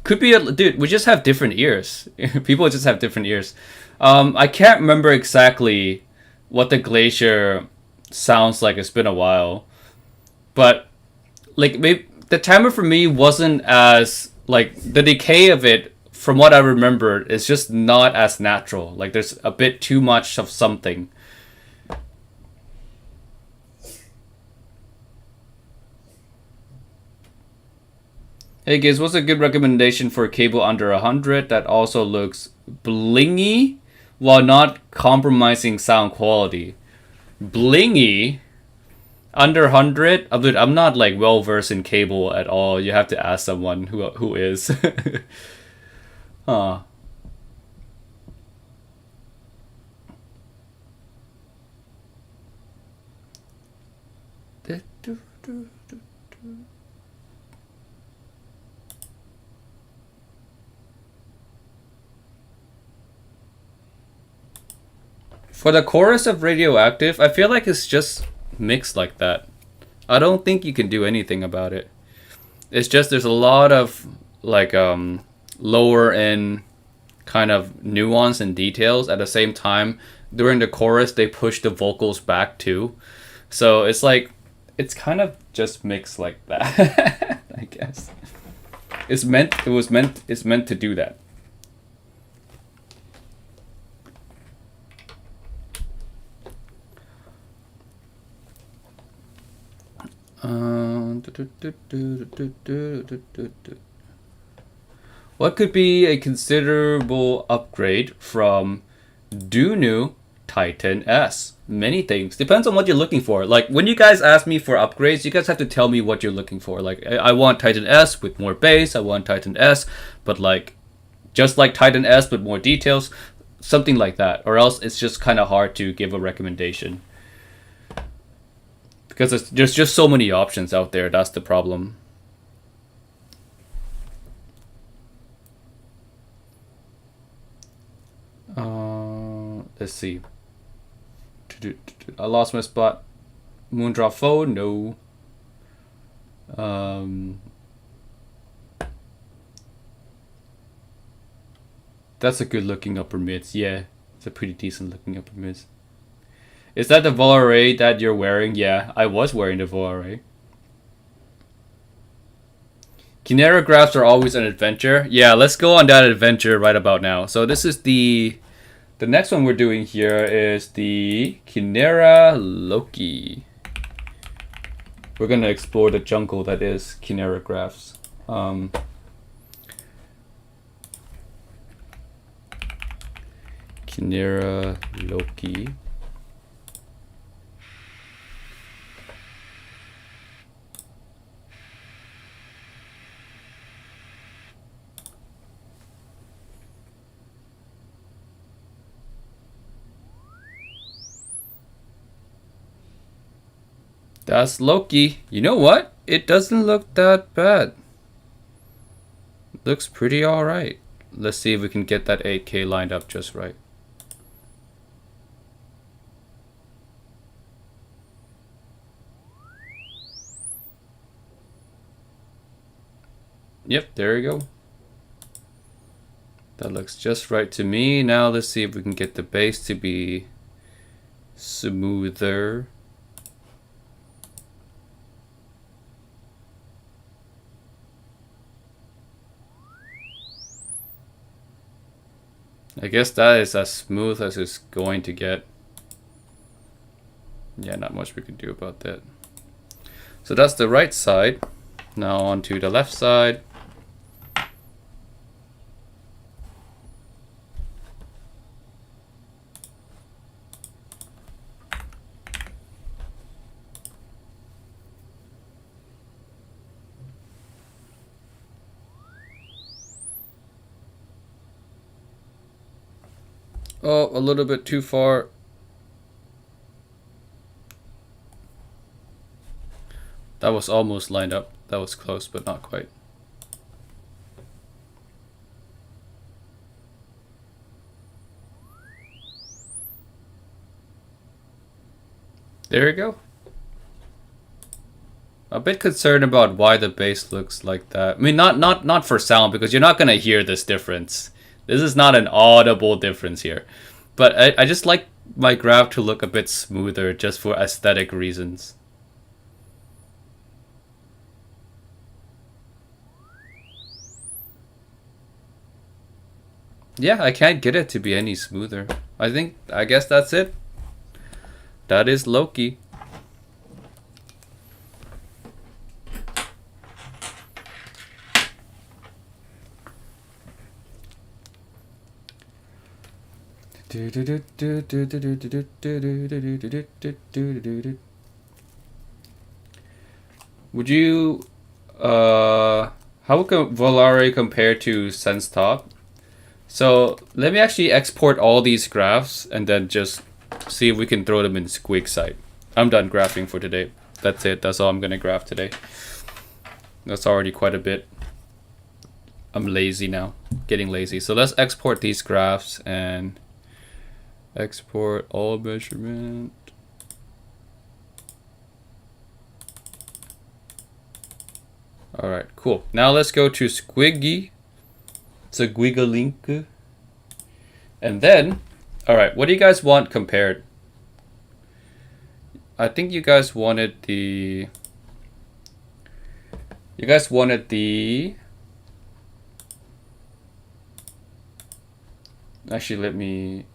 Could be dude. We just have different ears. People just have different ears. I can't remember exactly what the glacier sounds like. It's been a while, but like maybe the timer for me wasn't as like the decay of it. From what I remember, is just not as natural. Like there's a bit too much of something. Hey guys, what's a good recommendation for a cable under 100 that also looks blingy while not compromising sound quality? Blingy? Under 100? I'm not like well versed in cable at all. You have to ask someone who is. Huh. For the chorus of Radioactive, I feel like it's just mixed like that. I don't think you can do anything about it. It's just there's a lot of like lower end kind of nuance and details. At the same time, during the chorus they push the vocals back too. So it's like it's kind of just mixed like that. I guess. It's meant to do that. What could be a considerable upgrade from Dunu Titan S? Many things. Depends on what you're looking for. Like when you guys ask me for upgrades, you guys have to tell me what you're looking for. Like I want Titan S with more bass. I want Titan S, but like just like Titan S with more details, something like that. Or else it's just kind of hard to give a recommendation. Because there's just so many options out there. That's the problem. Let's see. I lost my spot. Moondrop Foe? No. That's a good looking upper mids. Yeah, it's a pretty decent looking upper mids. Is that the Volare that you're wearing? Yeah, I was wearing the Volare. Kineragraphs are always an adventure. Yeah, let's go on that adventure right about now. So this is the next one we're doing here is the Kera Loki. We're gonna explore the jungle that is Kineragraphs. Kera Loki. That's Loki. You know what? It doesn't look that bad. Looks pretty alright. Let's see if we can get that 8K lined up just right. Yep, there you go. That looks just right to me. Now let's see if we can get the bass to be smoother. I guess that is as smooth as it's going to get. Yeah, not much we can do about that. So that's the right side. Now on to the left side. Oh, a little bit too far. That was almost lined up. That was close, but not quite. There you go. A bit concerned about why the bass looks like that. I mean, not for sound, because you're not gonna hear this difference. This is not an audible difference here. But I just like my graph to look a bit smoother just for aesthetic reasons. Yeah, I can't get it to be any smoother. I guess that's it. That is Loki. Would you how would Volare compare to SenseTop? So let me actually export all these graphs and then just see if we can throw them in Squig site. I'm done graphing for today. That's it. That's all I'm gonna graph today. That's already quite a bit. I'm lazy now. Getting lazy. So let's export these graphs and export all measurement. Alright, cool. Now let's go to Squiggy. Squigga link. And then, alright, what do you guys want compared? I think you guys wanted the... Actually, let me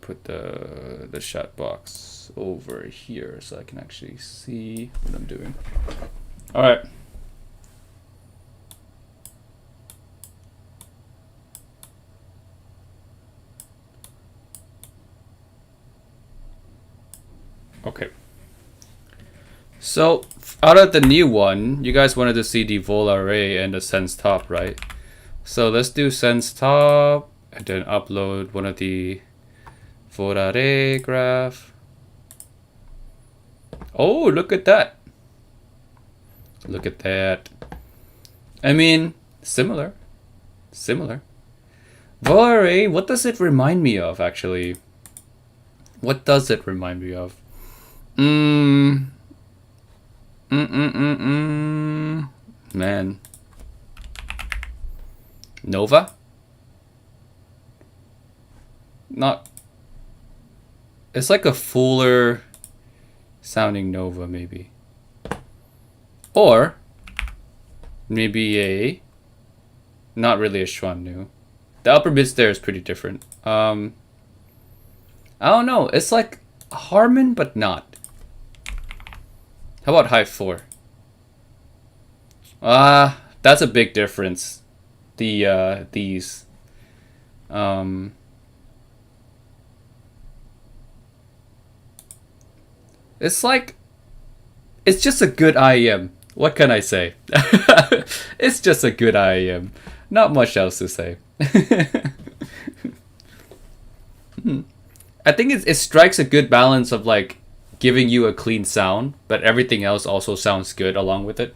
put the shot box over here so I can actually see what I'm doing. All right. Okay. So out of the new one, you guys wanted to see the vol array and the SenseTop, right? So let's do SenseTop and then upload one of the vol array graph. Oh, look at that. Look at that. I mean, similar. Vol array, what does it remind me of, actually? What does it remind me of? Man. Nova? Not... It's like a fuller sounding Nova, maybe. Or maybe a... Not really a Xuannu. The upper bits there is pretty different. I don't know. It's like Harmon, but not. How about Hive 4? That's a big difference. These. It's like... It's just a good IEM. What can I say? It's just a good IEM. Not much else to say. I think it strikes a good balance of like giving you a clean sound, but everything else also sounds good along with it.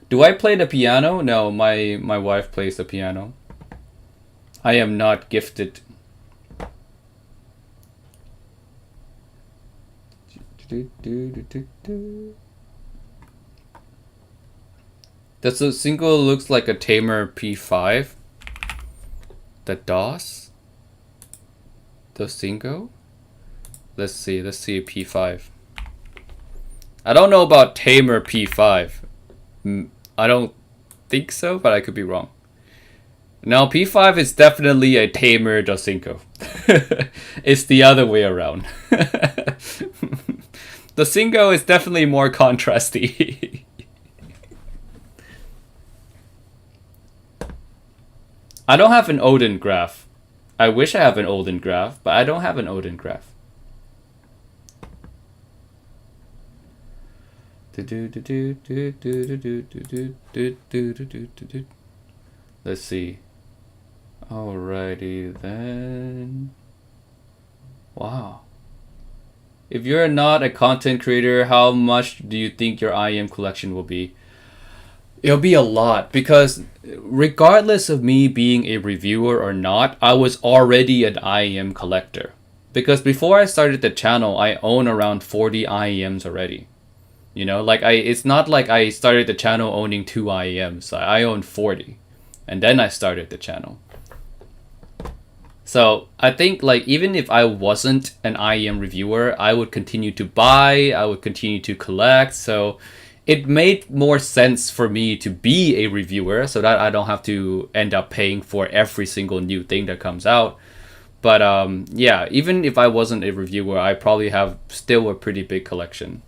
Do I play the piano? No, my wife plays the piano. I am not gifted. Does the Sinko looks like a tamer P5? The DOS? The Sinko? Let's see a P5. I don't know about tamer P5. I don't think so, but I could be wrong. No, P5 is definitely a tamer Sinko. It's the other way around. The Sinko is definitely more contrasty. I don't have an Odin graph. I wish I have an Odin graph, but I don't have an Odin graph. Let's see. Alrighty then. Wow. If you're not a content creator, how much do you think your IEM collection will be? It'll be a lot, because regardless of me being a reviewer or not, I was already an IEM collector. Because before I started the channel, I own around 40 IEMs already. You know, like it's not like I started the channel owning 2 IEMs. I own 40. And then I started the channel. So I think like even if I wasn't an IEM reviewer, I would continue to buy, I would continue to collect. So it made more sense for me to be a reviewer so that I don't have to end up paying for every single new thing that comes out. But yeah, even if I wasn't a reviewer, I probably have still a pretty big collection.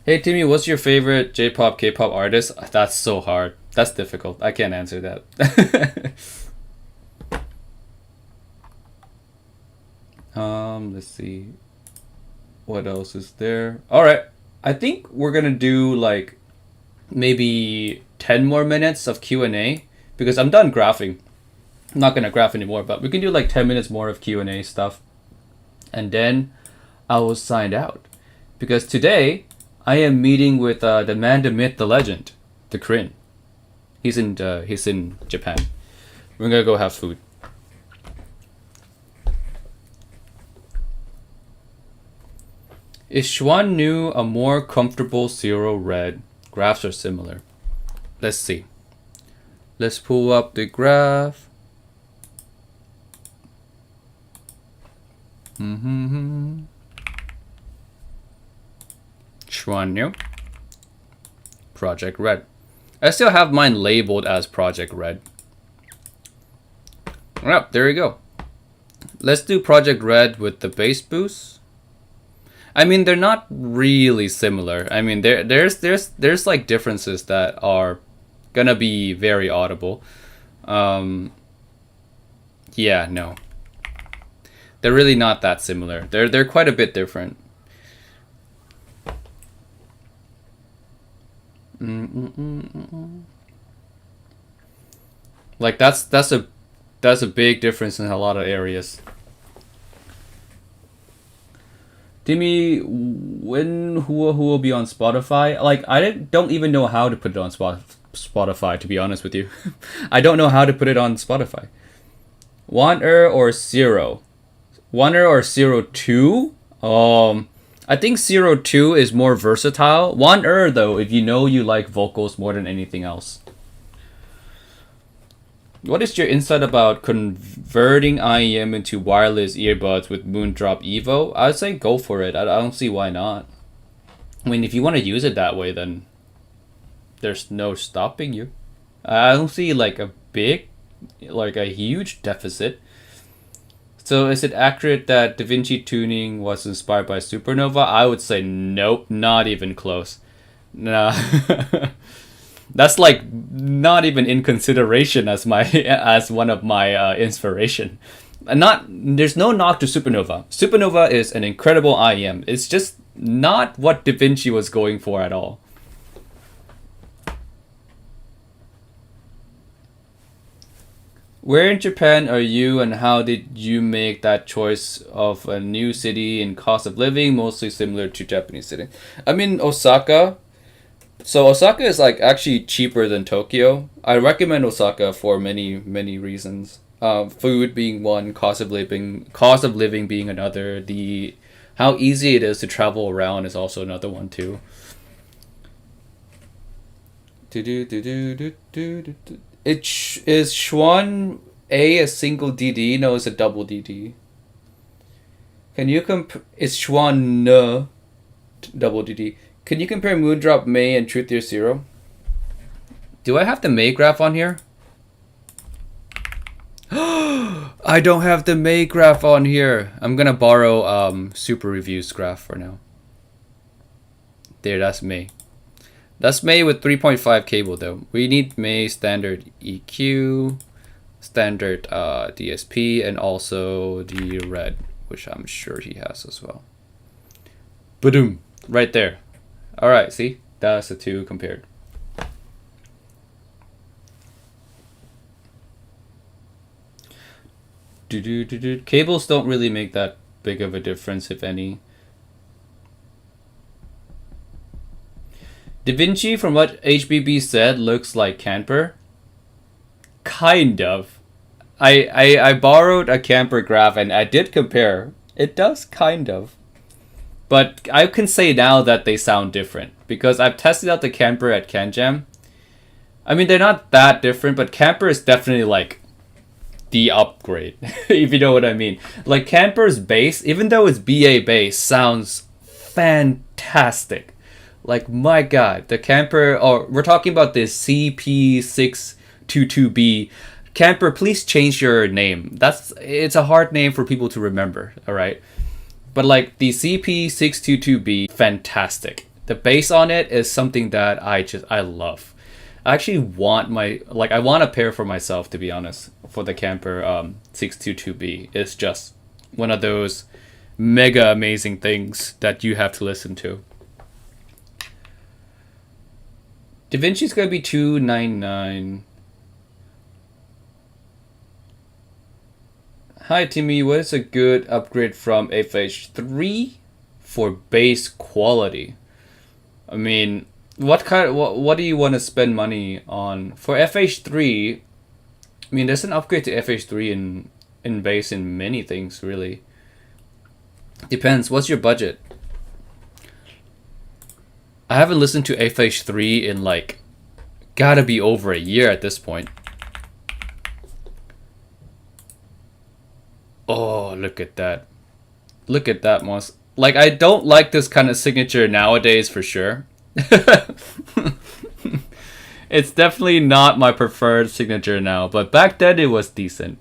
Hey Timmy, what's your favorite J-pop, K-pop artist? That's so hard. That's difficult. I can't answer that. Let's see. What else is there? All right. I think we're gonna do like maybe 10 more minutes of Q&A because I'm done graphing. I'm not gonna graph anymore, but we can do like 10 minutes more of Q&A stuff, and then I will sign out because today I am meeting with the man, the myth, the legend, the Kryn. He's in Japan. We're gonna go have food. Is Xuan Nu a more comfortable zero red? Graphs are similar. Let's see. Let's pull up the graph. Xuan Nu. Project Red. I still have mine labeled as Project Red. Well, there you go. Let's do Project Red with the base boost. I mean, they're not really similar. I mean, there's like differences that are gonna be very audible. Yeah, no. They're really not that similar. They're quite a bit different. Like that's a big difference in a lot of areas. Timmy, when who will be on Spotify? Like don't even know how to put it on Spotify. To be honest with you, I don't know how to put it on Spotify. 1er or 0? 1er or 02? I think 02 is more versatile. 1er though, if you know you like vocals more than anything else. What is your insight about converting IEM into wireless earbuds with Moondrop Evo? I'd say go for it. I don't see why not. I mean, if you want to use it that way, then there's no stopping you. I don't see like a huge deficit. So is it accurate that Da Vinci tuning was inspired by Supernova? I would say nope, not even close. Nah. That's like not even in consideration as one of my inspiration. There's no knock to Supernova. Supernova is an incredible IEM. It's just not what Da Vinci was going for at all. Where in Japan are you, and how did you make that choice of a new city and cost of living mostly similar to Japanese city? I'm in Osaka. So Osaka is like actually cheaper than Tokyo. I recommend Osaka for many reasons. Food being one, cost of living being another. How easy it is to travel around is also another one too. Is Xuan a single DD? No, it's a double DD. Can you is Xuan Ne double DD? Can you compare Moondrop May and Truth Year Zero? Do I have the May graph on here? I don't have the May graph on here. I'm gonna borrow Super Reviews graph for now. There, that's May. That's May with 3.5 cable though. We need May standard EQ, standard DSP, and also the red, which I'm sure he has as well. Boom, right there. All right, see, that's the two compared. Cables don't really make that big of a difference, if any. Da Vinci, from what HBB said, looks like Camper. Kind of. I borrowed a Camper graph and I did compare. It does kind of. But I can say now that they sound different because I've tested out the Camper at CanJam. I mean, they're not that different, but Camper is definitely like the upgrade, if you know what I mean. Like Camper's bass, even though it's BA bass, sounds fantastic. Like my god, the Camper, or we're talking about this CP622B. Camper, please change your name. It's a hard name for people to remember, all right? But like the CP622B, fantastic. The bass on it is something that I love. I actually want I want a pair for myself, to be honest, for the Camper 622B. It's just one of those mega amazing things that you have to listen to. Da Vinci's gonna be $299. Hi Timmy, what is a good upgrade from FH3 for bass quality? I mean, what do you want to spend money on for FH3? I mean, there's an upgrade to FH3 in bass in many things, really. Depends. What's your budget? I haven't listened to FH3 in like gotta be over a year at this point. Oh, look at that. Look at that, Moss. Like, I don't like this kind of signature nowadays for sure. It's definitely not my preferred signature now, but back then it was decent.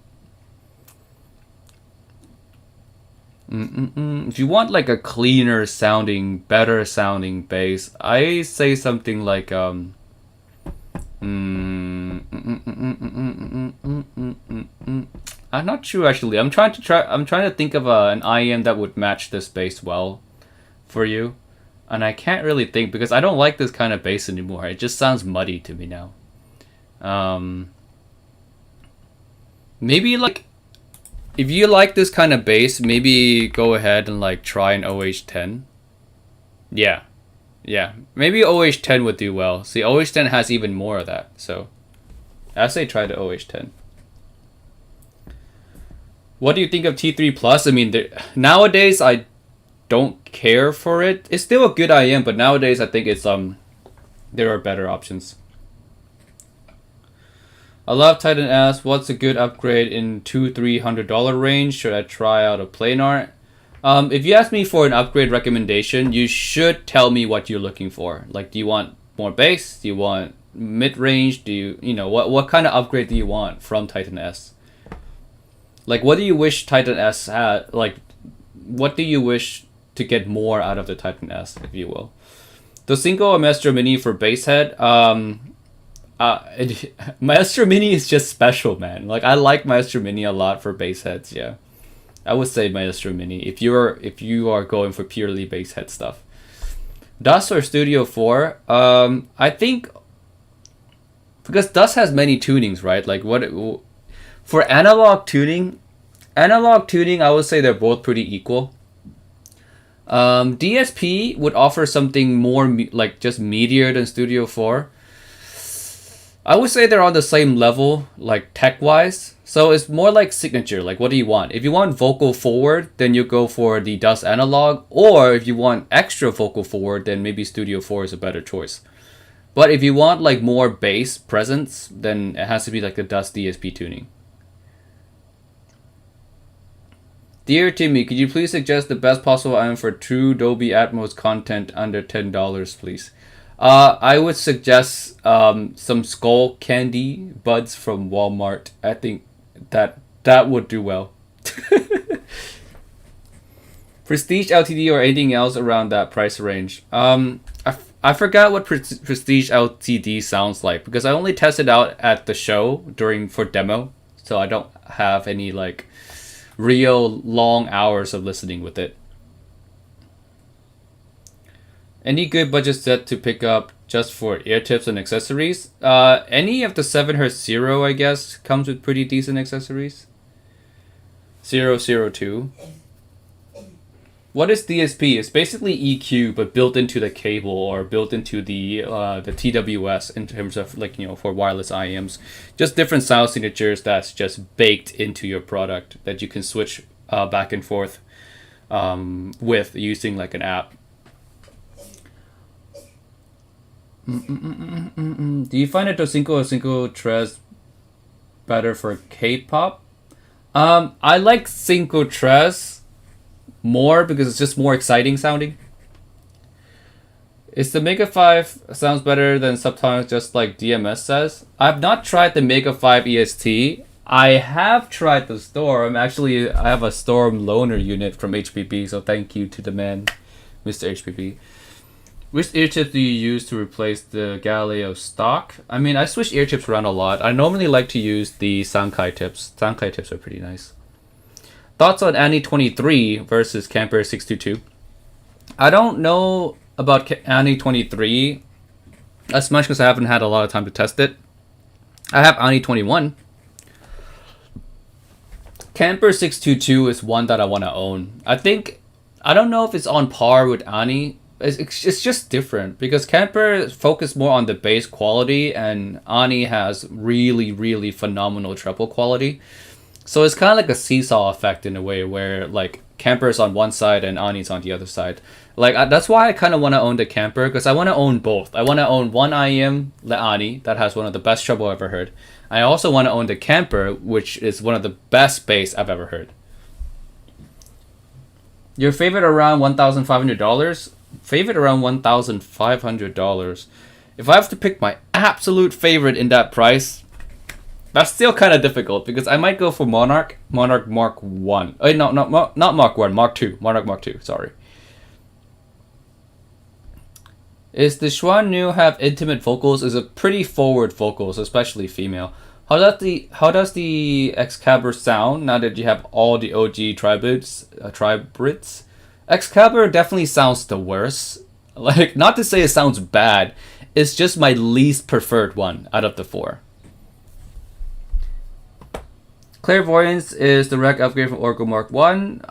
If you want like a cleaner sounding, better sounding bass, I say something like I'm not sure actually. I'm trying to think of an IEM that would match this bass well for you. And I can't really think because I don't like this kind of bass anymore. It just sounds muddy to me now. Maybe like if you like this kind of bass, maybe go ahead and like try an OH10. Yeah. Yeah. Maybe OH10 would do well. See, OH10 has even more of that. So I say try the OH10. What do you think of T3 Plus? I mean, nowadays I don't care for it. It's still a good IM, but nowadays I think it's there are better options. I love Titan S. What's a good upgrade in $200-300 range? Should I try out a planar? If you ask me for an upgrade recommendation, you should tell me what you're looking for. Like, do you want more bass? Do you want mid range? Do you know what kind of upgrade do you want from Titan S? Like, what do you wish Titan S had? Like, what do you wish to get more out of the Titan S, if you will? The Sinko Maestro Mini for bass head. Maestro Mini is just special, man. Like, I like Maestro Mini a lot for bass heads. Yeah, I would say Maestro Mini if you are going for purely bass head stuff. DUS or Studio 4? I think because DUS has many tunings, right? Like for analog tuning, I would say they're both pretty equal. DSP would offer something more like just meatier than Studio 4. I would say they're on the same level, like tech-wise. So it's more like signature. Like, what do you want? If you want vocal forward, then you go for the DUS analog. Or if you want extra vocal forward, then maybe Studio 4 is a better choice. But if you want like more bass presence, then it has to be like the DUS DSP tuning. Dear Timmy, could you please suggest the best possible item for true Dolby Atmos content under $10, please? I would suggest some skull candy buds from Walmart. I think that would do well. Prestige LTD or anything else around that price range. I forgot what Prestige LTD sounds like because I only tested out at the show for demo, so I don't have any like real long hours of listening with it. Any good budget set to pick up just for ear tips and accessories? Any of the 7Hz Zero, I guess, comes with pretty decent accessories. 002. What is DSP? It's basically EQ, but built into the cable or built into the TWS in terms of like, you know, for wireless IEMs. Just different sound signatures that's just baked into your product that you can switch back and forth with using like an app. Do you find it Sinko or Sinko Tres better for K-pop? I like Sinko Tres more because it's just more exciting sounding. Is the Mega 5 sounds better than Subtonic just like DMS says? I've not tried the Mega 5 EST. I have tried the Storm. Actually, I have a Storm loaner unit from HPP, so thank you to the man, Mr. HPP. Which ear tips do you use to replace the Galileo stock? I mean, I switch ear tips around a lot. I normally like to use the Sankai tips. Sankai tips are pretty nice. Thoughts on Annie 23 versus Camper 622? I don't know about Annie 23 as much because I haven't had a lot of time to test it. I have Annie 21. Camper 622 is one that I want to own. I don't know if it's on par with Annie. It's just different because Camper focus more on the bass quality and Ani has really, really phenomenal treble quality. So it's kind of like a seesaw effect in a way where like Camper is on one side and Ani's on the other side. Like that's why I kind of want to own the Camper because I want to own both. I want to own one IEM, the Ani, that has one of the best treble I've ever heard. I also want to own the Camper, which is one of the best bass I've ever heard. Your favorite around $1,500? Favorite around $1,500. If I have to pick my absolute favorite in that price, that's still kind of difficult because I might go for Monarch Mark 1. No, not Mark 1, Mark 2. Monarch Mark 2, sorry. Is the Xuan Nu have intimate vocals? Is a pretty forward vocals, especially female. How does the Excalibur sound now that you have all the OG tribrits? Excalibur definitely sounds the worst. Like, not to say it sounds bad, it's just my least preferred one out of the four. Clairvoyance is the rec upgrade from Oracle Mark 1.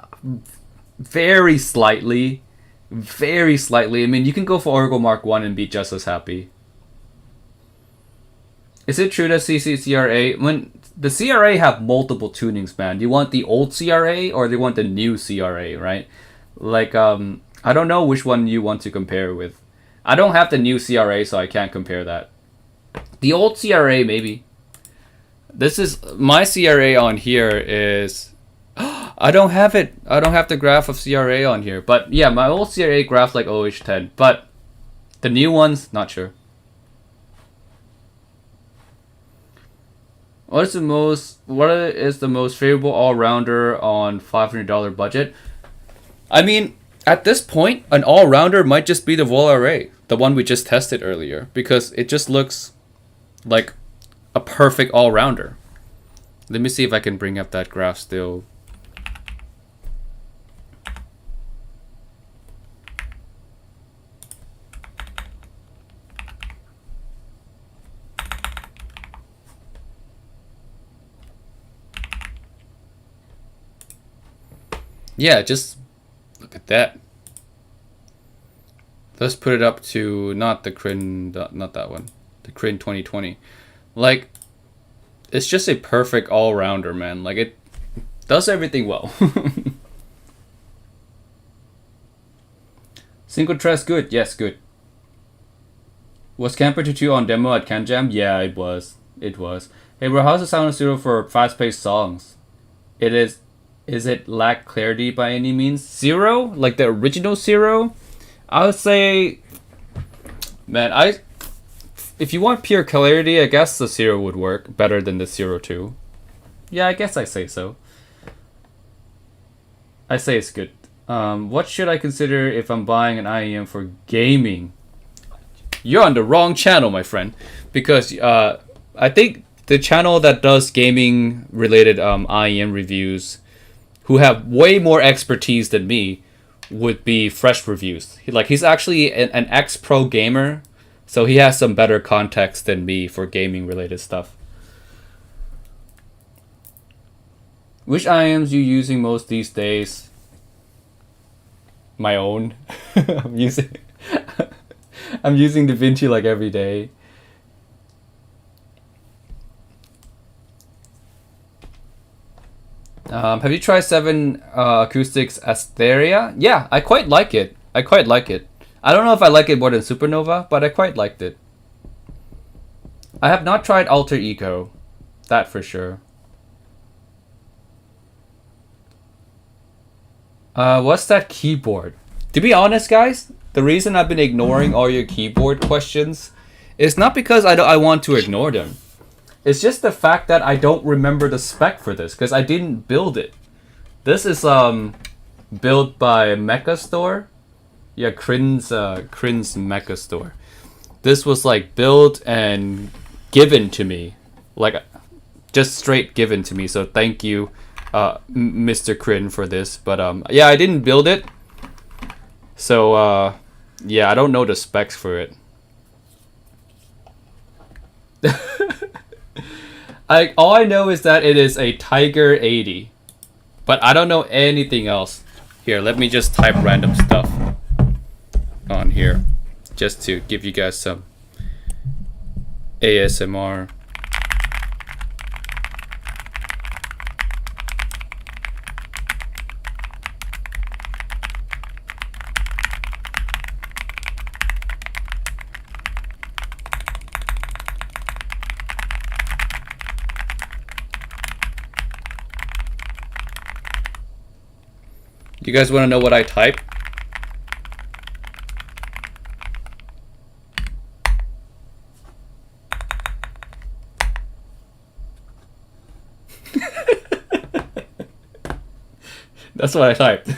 Very slightly. Very slightly. I mean, you can go for Oracle Mark 1 and be just as happy. Is it true that CRA... When the CRA have multiple tunings, man. Do you want the old CRA or do you want the new CRA, right? Like, I don't know which one you want to compare with. I don't have the new CRA, so I can't compare that. The old CRA, maybe. This is... My CRA on here is... I don't have it. I don't have the graph of CRA on here. But yeah, my old CRA graphs like OH10. But the new ones, not sure. What is the most favorable all-rounder on $500 budget? I mean, at this point, an all-rounder might just be the Vol Array, the one we just tested earlier, because it just looks like a perfect all-rounder. Let me see if I can bring up that graph still. Yeah, just look at that. Let's put it up to not the Crin, not that one, the Crin 2020. Like, it's just a perfect all-rounder, man. Like, it does everything well. Single Tres good? Yes, good. Was Camper 22 on demo at CanJam? Yeah, it was. It was. Hey bro, how's the sound of Zero for fast-paced songs? It is... Is it lack clarity by any means? Zero? Like the original Zero? I would say... Man, if you want pure clarity, I guess the Zero would work better than the Zero 2. Yeah, I guess I say so. I say it's good. What should I consider if I'm buying an IEM for gaming? You're on the wrong channel, my friend. Because I think the channel that does gaming related IEM reviews, who have way more expertise than me, would be Fresh Reviews. He's actually an ex-pro gamer, so he has some better context than me for gaming related stuff. Which IEMs you using most these days? My own. I'm using the Vinci like every day. Have you tried 7 Acoustics Asteria? Yeah, I quite like it. I don't know if I like it more than Supernova, but I quite liked it. I have not tried Alter Ego. That for sure. What's that keyboard? To be honest, guys, the reason I've been ignoring all your keyboard questions is not because I want to ignore them. It's just the fact that I don't remember the spec for this because I didn't build it. This is built by Mecha Store. Yeah, Crin's Mecha Store. This was like built and given to me, like just straight given to me. So thank you, Mr. Crin, for this. But yeah, I didn't build it. So yeah, I don't know the specs for it. All I know is that it is a Tiger 80, but I don't know anything else. Here, let me just type random stuff on here, just to give you guys some ASMR. You guys want to know what I type? That's what I typed.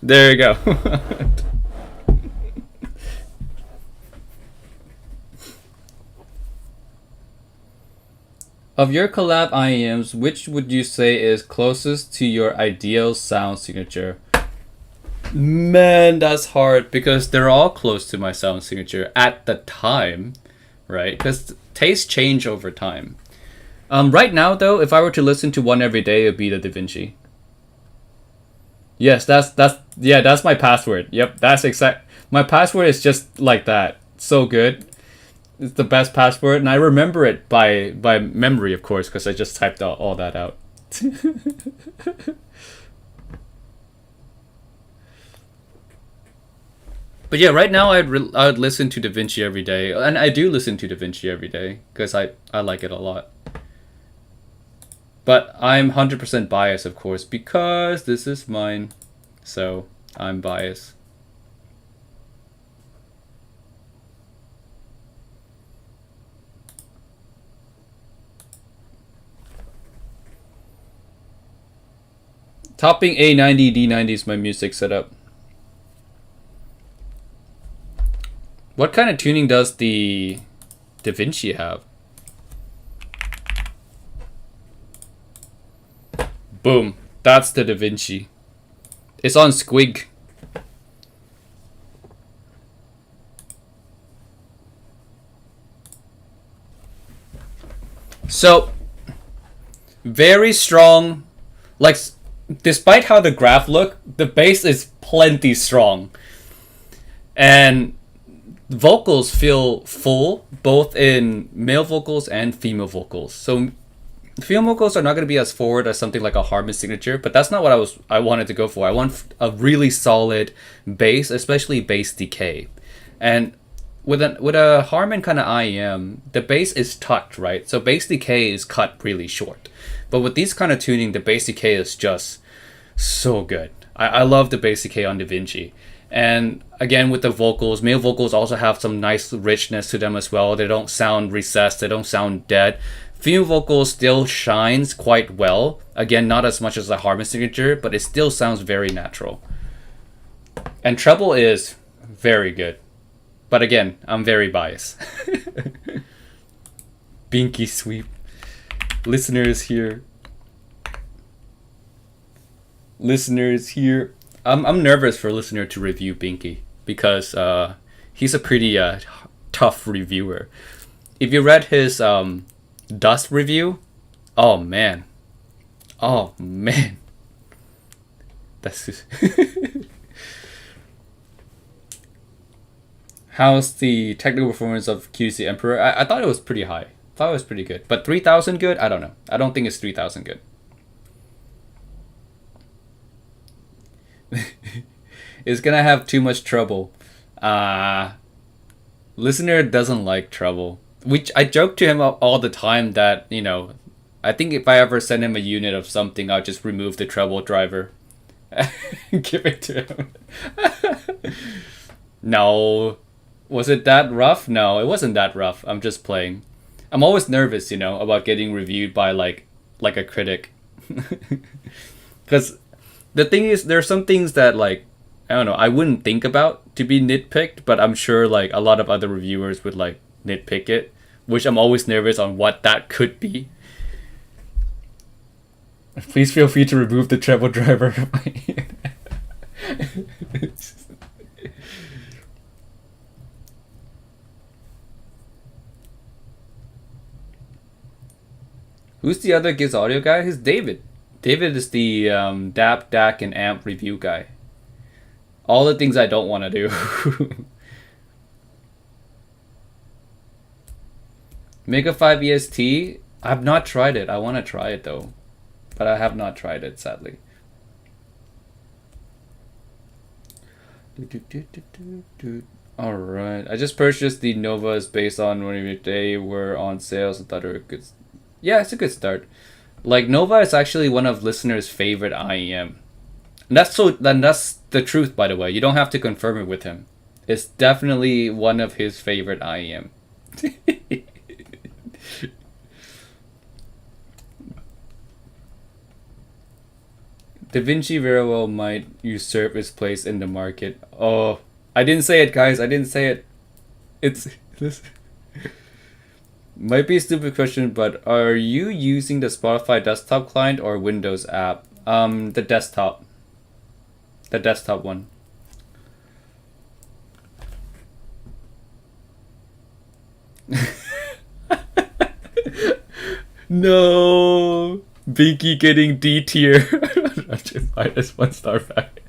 There you go. Of your collab IEMs, which would you say is closest to your ideal sound signature? Man, that's hard because they're all close to my sound signature at the time, right? Because tastes change over time. Right now, though, if I were to listen to one every day, it would be the Da Vinci. Yes, that's my password. Yep, that's exact. My password is just like that. So good. It's the best password, and I remember it by memory, of course, because I just typed all that out. But yeah, right now I would listen to Da Vinci every day, and I do listen to Da Vinci every day because I like it a lot. But I'm 100% biased, of course, because this is mine, so I'm biased. Topping A90, D90 is my music setup. What kind of tuning does the Da Vinci have? Boom. That's the Da Vinci. It's on Squig. So, very strong. Like, despite how the graph look, the bass is plenty strong. And vocals feel full, both in male vocals and female vocals. So female vocals are not going to be as forward as something like a Harman signature, but that's not what I wanted to go for. I want a really solid bass, especially bass decay. And with a Harman kind of IEM, the bass is tucked, right? So bass decay is cut really short. But with these kind of tuning, the bass decay is just so good. I love the bass decay on Da Vinci. And again, with the vocals, male vocals also have some nice richness to them as well. They don't sound recessed, they don't sound dead. Female vocals still shines quite well. Again, not as much as the Harman signature, but it still sounds very natural. And treble is very good. But again, I'm very biased. Binky sweep. Listeners here. Listeners here. I'm nervous for a listener to review Binky because he's a pretty tough reviewer. If you read his Dust review, oh man, that's just how's the technical performance of QC Emperor? I thought it was pretty high. I thought it was pretty good, but 3,000 good? I don't know. I don't think it's 3,000 good. It's gonna have too much trouble. Listener doesn't like trouble. which I joke to him all the time that, I think if I ever send him a unit of something, I'll just remove the treble driver and give it to him. No. Was it that rough? No, it wasn't that rough. I'm just playing. I'm always nervous, about getting reviewed by like a critic. Because the thing is, there are some things that like, I don't know, I wouldn't think about to be nitpicked, but I'm sure like a lot of other reviewers would like nitpick it, which I'm always nervous on what that could be. Please feel free to remove the treble driver. Who's the other Giz Audio guy? He's David. David is the DAP, DAC, and AMP review guy. All the things I don't want to do. Mega 5 EST? I've not tried it. I want to try it though. But I have not tried it, sadly. Alright. I just purchased the Novas based on when they were on sales and thought they were good. Yeah, it's a good start. Like, Nova is actually one of listeners' favorite IEM. And that's the truth, by the way. You don't have to confirm it with him. It's definitely one of his favorite IEM. Da Vinci very well might usurp its place in the market. Oh, I didn't say it, guys. I didn't say it. It's this. Might be a stupid question, but are you using the Spotify desktop client or Windows app? The desktop. The desktop one. No, Binky getting D tier. I just buy this 1-star back.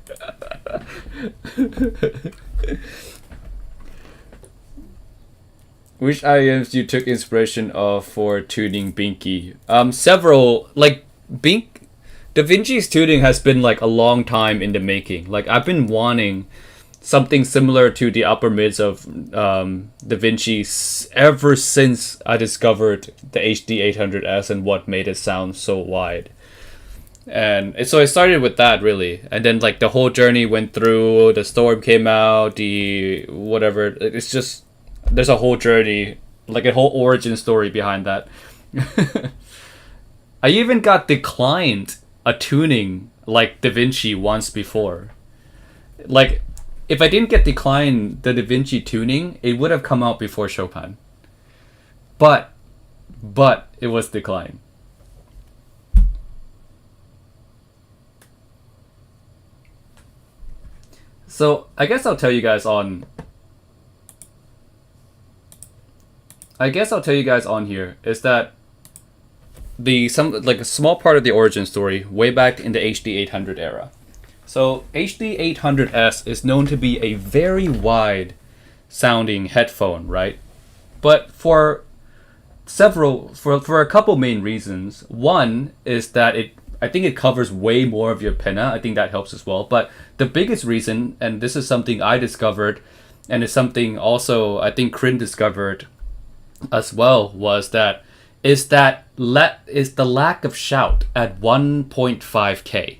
Which IEMs you took inspiration of for tuning Binky? Several. Like Da Vinci's tuning has been like a long time in the making. Like I've been wanting something similar to the upper mids of Da Vinci ever since I discovered the HD 800S and what made it sound so wide. And so I started with that really, and then like the whole journey went through. The Storm came out, the whatever. It's just there's a whole journey, like a whole origin story behind that. I even got declined a tuning like Da Vinci once before. Like, if I didn't get declined the Da Vinci tuning, it would have come out before Chopin. But it was declined. So I guess I'll tell you guys on here is that a small part of the origin story way back in the HD 800 era. So HD 800S is known to be a very wide sounding headphone, right? But for a couple main reasons. One is that I think it covers way more of your pinna. I think that helps as well. But the biggest reason, and this is something I discovered, and it's something also I think Kryn discovered as well, was that is the lack of shout at 1.5K.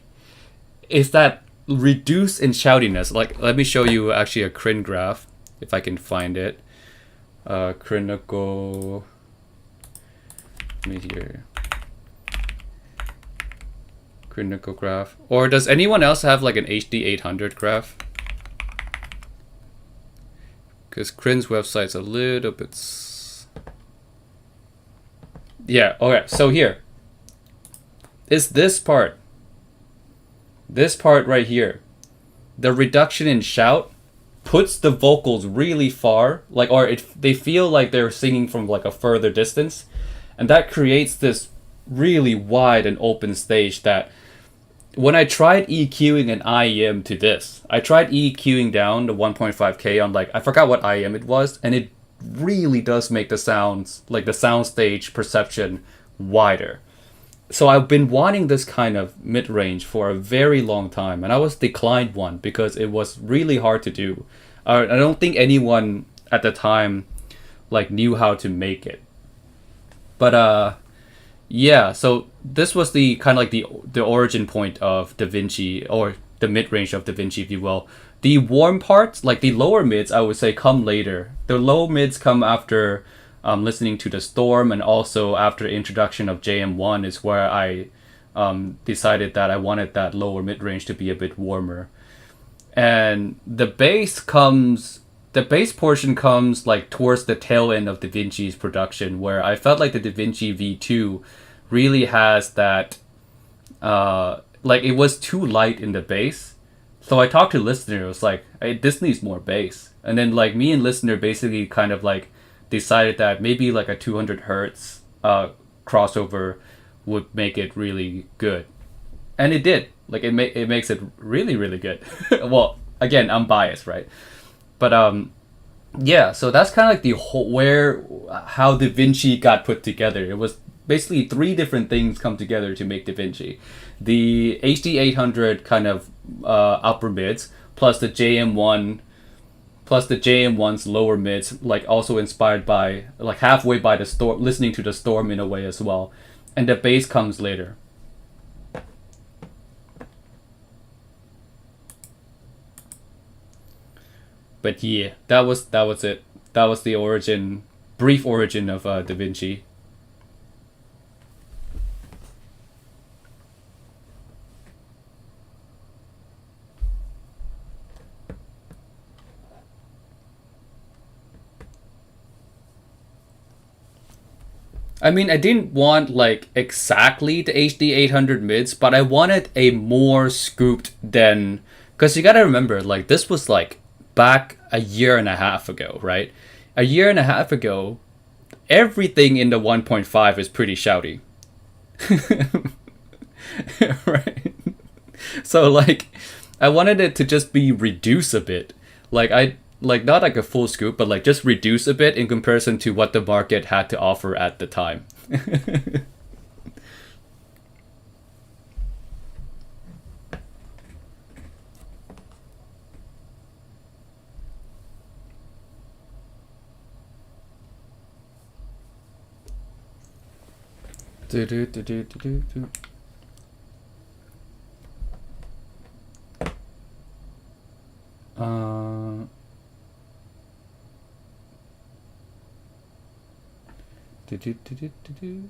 Is that reduce in shoutiness? Like, let me show you actually a Kryn graph if I can find it. Critical. Let me here. Critical graph. Or does anyone else have like an HD 800 graph? Because Kryn's website's a little bit. Yeah, okay, so here is this part. This part right here. The reduction in shout puts the vocals really far, they feel like they're singing from like a further distance, and that creates this really wide and open stage that when I tried EQing an IEM to this, I tried EQing down to 1.5K on I forgot what IEM it was, and it really does make the sounds, like the soundstage perception, wider. So I've been wanting this kind of mid-range for a very long time, and I was declined one because it was really hard to do. I don't think anyone at the time like knew how to make it. But yeah, so this was the kind of like the origin point of Da Vinci, or the mid range of Da Vinci, if you will. The warm parts, like the lower mids, I would say come later. The low mids come after listening to the Storm, and also after the introduction of JM1 is where I decided that I wanted that lower mid range to be a bit warmer. And the bass portion comes like towards the tail end of Da Vinci's production, where I felt like the Da Vinci V2 really has that, like it was too light in the bass. So I talked to listener, was like, hey, this needs more bass. And then like me and listener basically kind of like decided that maybe like a 200 hertz crossover would make it really good. And it did. Like it makes it really, really good. Well, again, I'm biased, right? But yeah, so that's kind of like the whole how Da Vinci got put together. It was basically three different things come together to make Da Vinci: the HD 800 kind of upper mids, plus the JM1, plus the JM1's lower mids, like also inspired by like halfway by the Storm, listening to the Storm in a way as well, and the bass comes later. But yeah, that was it. That was the brief origin of Da Vinci. I mean, I didn't want like exactly the HD 800 mids, but I wanted a more scooped than, because you gotta remember, like this was like back a year and a half ago, right? A year and a half ago, everything in the 1.5 is pretty shouty. Right? So like I wanted it to just be reduced a bit. Like not like a full scoop, but like just reduce a bit in comparison to what the market had to offer at the time. Do, do, do, do, do, do. Uh, do, do, do, do, do, do.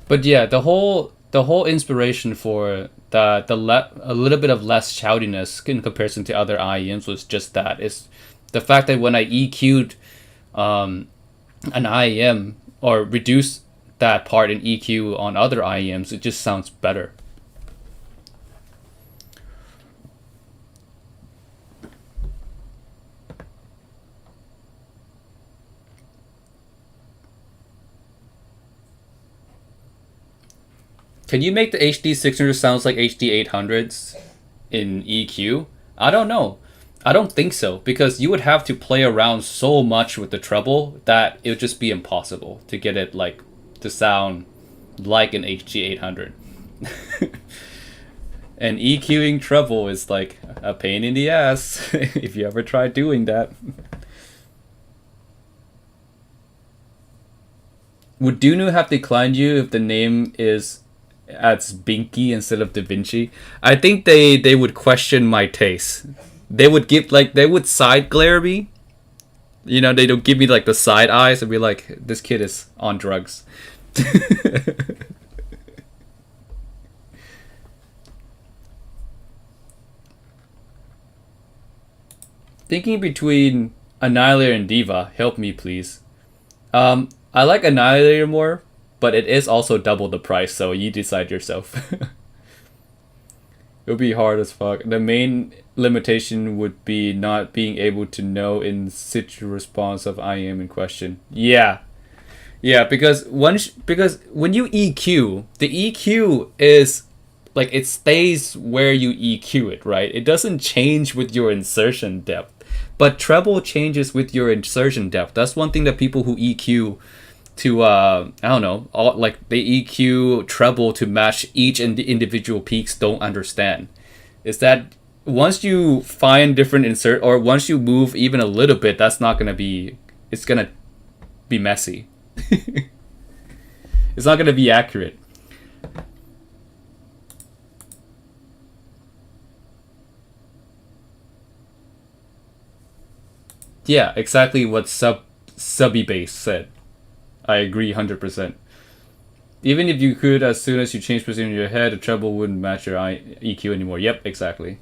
But yeah, the whole inspiration for a little bit of less shoutiness in comparison to other IEMs was just that. It's the fact that when I EQ'd an IEM or reduced that part in EQ on other IEMs, it just sounds better. Can you make the HD 600 sounds like HD 800s in EQ? I don't know. I don't think so, because you would have to play around so much with the treble that it would just be impossible to get it like to sound like an HD 800. And EQing treble is like a pain in the ass if you ever try doing that. Would Dunu have declined you if the name is as Binky instead of Da Vinci? I think they would question my taste. They would they would side glare me. You know, they don't give me like the side eyes and be like, this kid is on drugs. Thinking between Annihilator and Diva, help me please. I like Annihilator more, but it is also double the price, so you decide yourself. It would be hard as fuck. The main limitation would be not being able to know in situ response of IEM in question. Yeah. Yeah, because when you EQ, the EQ is like it stays where you EQ it, right? It doesn't change with your insertion depth. But treble changes with your insertion depth. That's one thing that people who EQ to I don't know, like they EQ treble to match each individual peaks don't understand. Is that once you find different insert, or once you move even a little bit, that's not gonna be it's gonna be messy. It's not gonna be accurate. Yeah, exactly what Subby Base said. I agree 100%. Even if you could, as soon as you change position in your head, the treble wouldn't match your EQ anymore. Yep, exactly.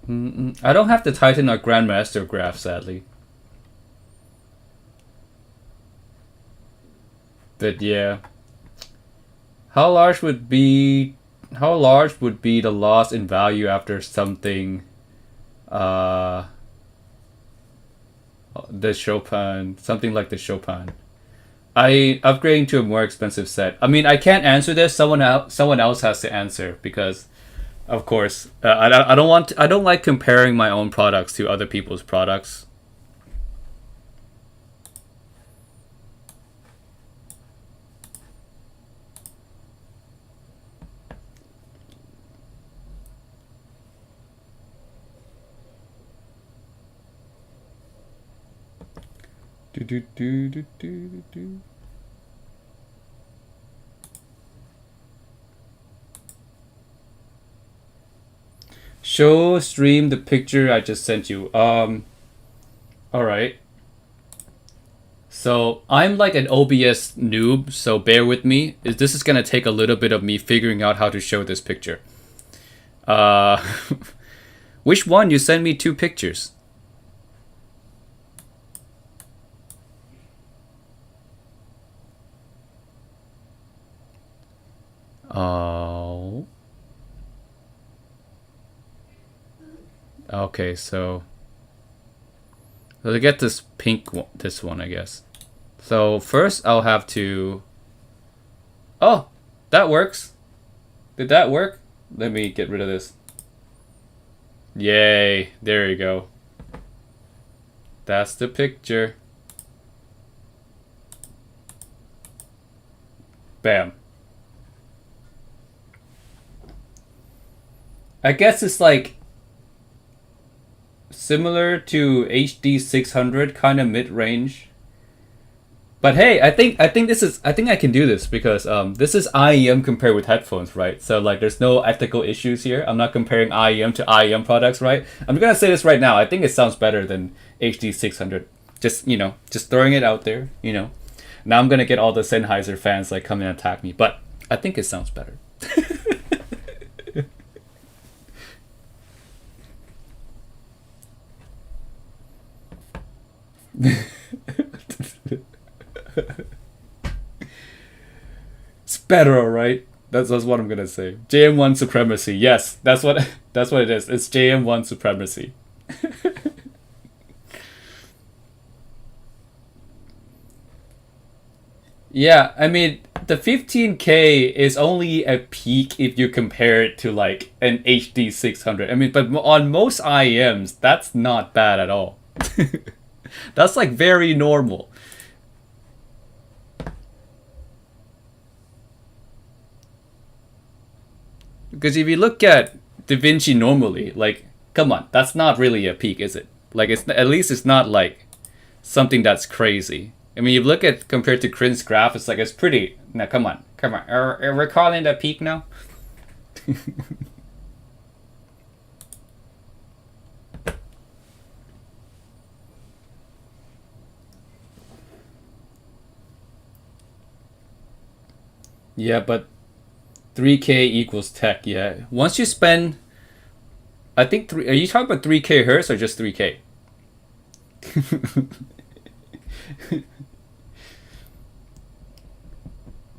I don't have the Titan or Grandmaster graph, sadly. But yeah. How large would be the loss in value after something the Chopin, something like the Chopin? I upgrading to a more expensive set. I mean, I can't answer this. Someone else has to answer, because of course, I don't like comparing my own products to other people's products. Show stream the picture I just sent you. Alright. So I'm like an OBS noob, so bear with me. This is gonna take a little bit of me figuring out how to show this picture. Which one? You sent me 2 pictures. Oh. Okay, so to get this pink one, this one, I guess. So first I'll have to... Oh, that works. Did that work? Let me get rid of this. Yay, there you go. That's the picture. Bam. I guess it's like similar to HD 600, kind of mid-range. But hey, I think I can do this, because this is IEM compared with headphones, right? So like there's no ethical issues here. I'm not comparing IEM to IEM products, right? I'm gonna say this right now. I think it sounds better than HD 600. Just throwing it out there, Now I'm gonna get all the Sennheiser fans like come and attack me, but I think it sounds better. It's better, alright? That's what I'm gonna say. JM1 supremacy. Yes, that's what it is. It's JM1 supremacy. Yeah, I mean, the 15K is only a peak if you compare it to like an HD 600. I mean, but on most IEMs, that's not bad at all. That's like very normal. Because if you look at Da Vinci normally, like, come on, that's not really a peak, is it? Like, it's at least it's not like something that's crazy. I mean, you look at compared to Crin's graph, it's like it's pretty. Now, come on. Are we calling that peak now? Yeah, but 3K equals tech. Yeah, once you spend, I think are you talking about 3K hertz or just 3K?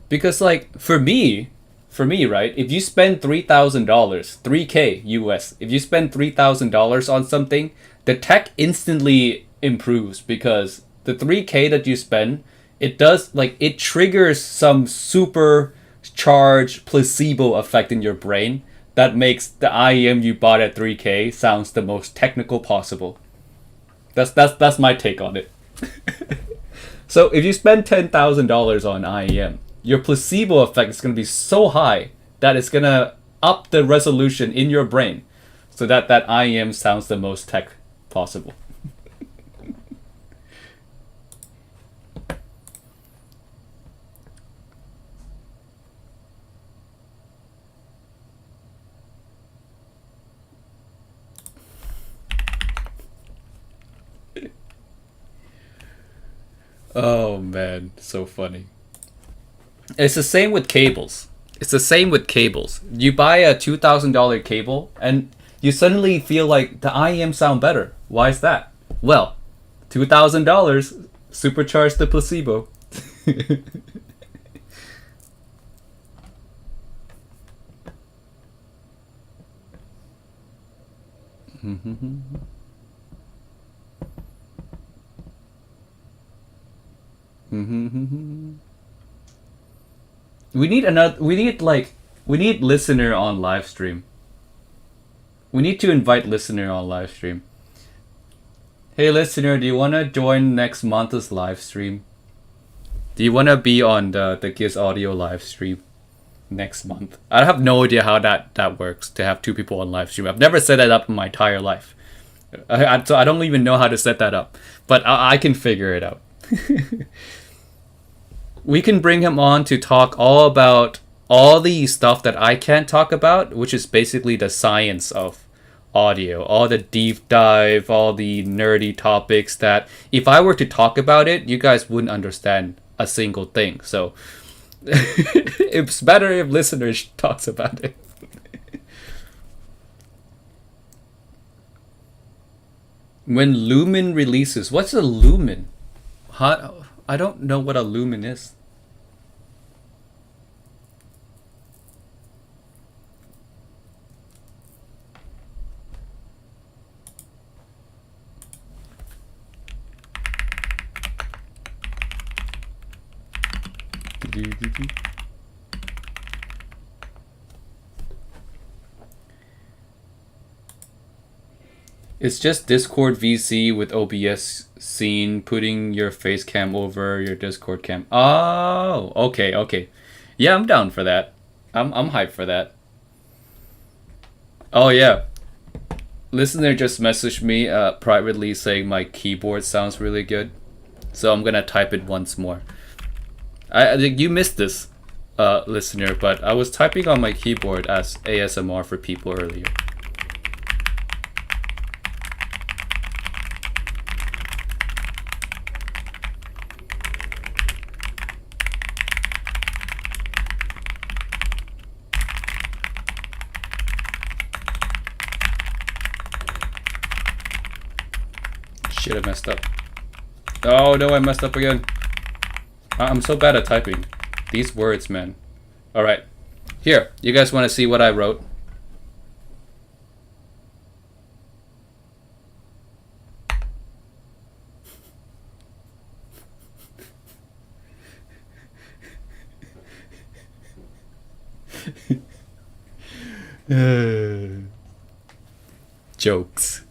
Because like for me, right? If you spend $3,000, 3K US, if you spend $3,000 on something, the tech instantly improves, because the 3K that you spend, it triggers some super charge placebo effect in your brain that makes the IEM you bought at 3K sounds the most technical possible. That's my take on it. So if you spend $10,000 on IEM, your placebo effect is going to be so high that it's going to up the resolution in your brain. so that IEM sounds the most tech possible. Oh man, so funny. It's the same with cables. It's the same with cables. You buy a $2,000 cable and you suddenly feel like the IEM sound better. Why is that? Well, $2,000 supercharged the placebo. We need listener on live stream. We need to invite listener on live stream. Hey listener, do you want to join next month's live stream? Do you want to be on the Giz Audio live stream next month? I have no idea how that works, to have two people on live stream. I've never set that up in my entire life. So I don't even know how to set that up. But I can figure it out. We can bring him on to talk all about all the stuff that I can't talk about, which is basically the science of audio, all the deep dive, all the nerdy topics that if I were to talk about it, you guys wouldn't understand a single thing. So it's better if listeners talks about it. When Lumen releases, what's a Lumen? I don't know what a Lumen is. It's just Discord VC with OBS scene, putting your face cam over your Discord cam. Oh, okay. Yeah, I'm down for that. I'm hyped for that. Oh yeah. Listener just messaged me privately saying my keyboard sounds really good. So I'm gonna type it once more. I think you missed this, listener, but I was typing on my keyboard as ASMR for people earlier. Shit, I messed up. Oh no, I messed up again. I'm so bad at typing. These words, man. Alright. Here, you guys want to see what I wrote? Jokes.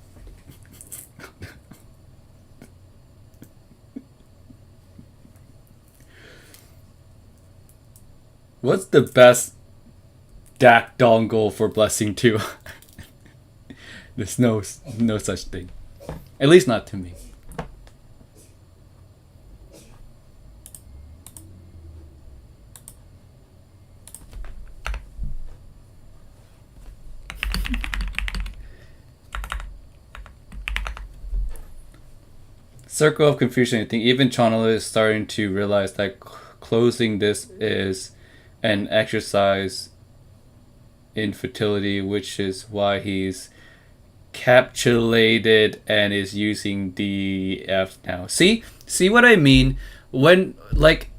What's the best DAC dongle for Blessing 2? There's no such thing. At least not to me. Circle of confusion. I think even Channel is starting to realize that closing this is an exercise in fertility, which is why he's capitulated and is using DF now. See what I mean? When like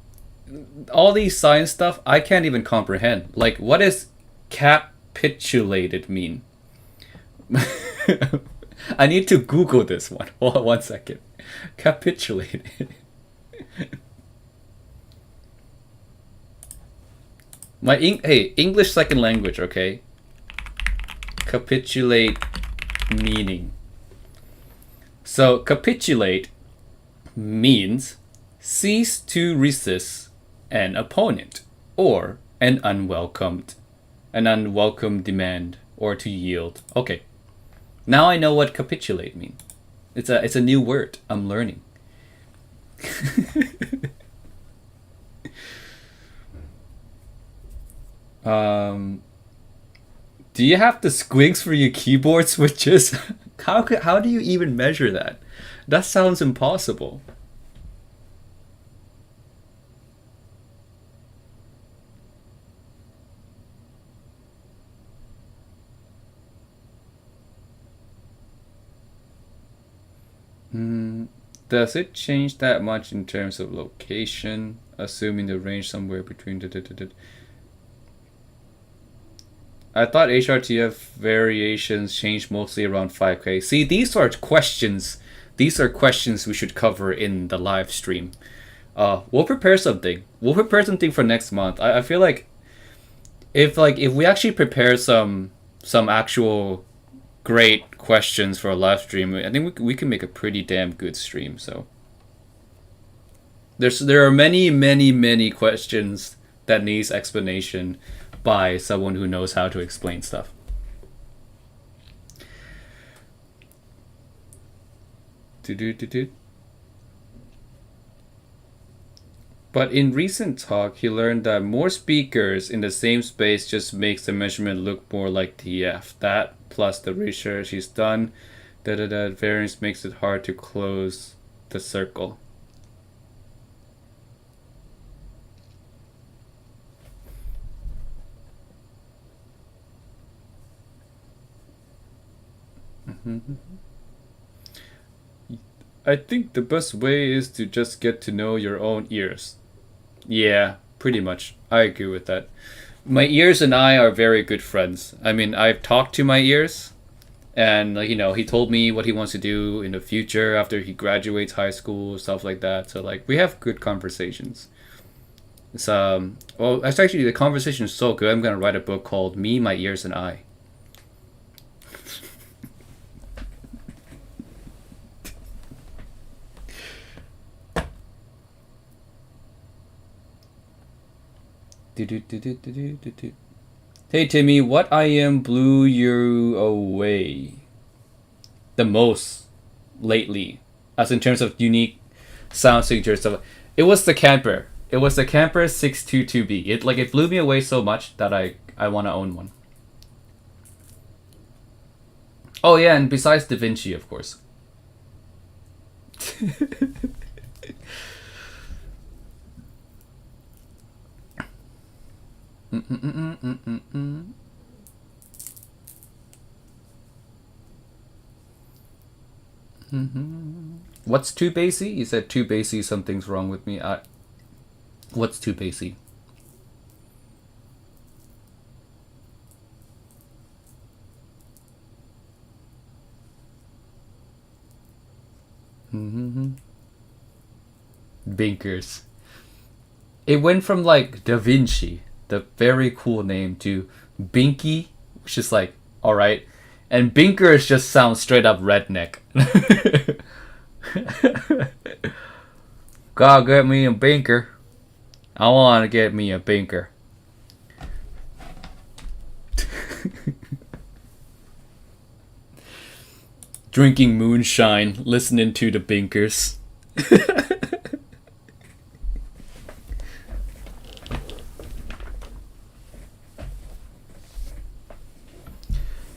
all these science stuff, I can't even comprehend. Like, what does capitulated mean? I need to Google this one. Hold on 1 second. Capitulated. Hey, English second language, okay? Capitulate meaning. So capitulate means cease to resist an opponent or an unwelcome demand, or to yield. Okay. Now I know what capitulate means. It's a new word. I'm learning. Do you have the squinks for your keyboard switches? How do you even measure that? That sounds impossible. Does it change that much in terms of location? Assuming the range somewhere between I thought HRTF variations changed mostly around 5K. See, these are questions. These are questions we should cover in the live stream. We'll prepare something. We'll prepare something for next month. I feel like if we actually prepare some actual great questions for a live stream, I think we can make a pretty damn good stream. So there are many questions that needs explanation by someone who knows how to explain stuff. But in recent talk, he learned that more speakers in the same space just makes the measurement look more like TF. That plus the research he's done, variance makes it hard to close the circle. I think the best way is to just get to know your own ears. Yeah, pretty much. I agree with that. My ears and I are very good friends. I mean, I've talked to my ears, and he told me what he wants to do in the future after he graduates high school, stuff like that. So we have good conversations. It's well, actually the conversation is so good. I'm gonna write a book called Me, My Ears, and I. Hey Timmy, what IEM blew you away the most lately, as in terms of unique sound signatures? So it was the camper. It was the camper 622B. It blew me away so much that I want to own one. Oh yeah, and besides the Vinci, of course. What's too bassy? You said too bassy, something's wrong with me. What's too bassy? Binkers. It went from Da Vinci, the very cool name, to Binky, which is alright. And Binkers just sounds straight up redneck. Gotta get me a Binker. I wanna get me a Binker. Drinking moonshine, listening to the Binkers.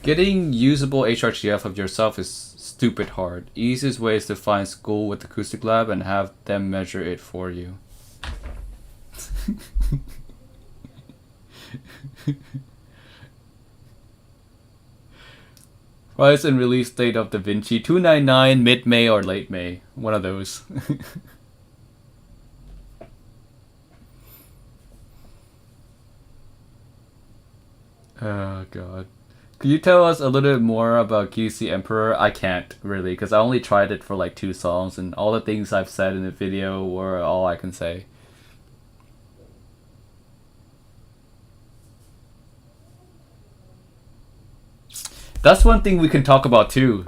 Getting usable HRTF of yourself is stupid hard. Easiest way is to find school with acoustic lab and have them measure it for you. Price and release date of Da Vinci 299, mid-May or late May. One of those. Oh god. Could you tell us a little bit more about QC Emperor? I can't really, because I only tried it for 2 songs, and all the things I've said in the video were all I can say. That's one thing we can talk about too,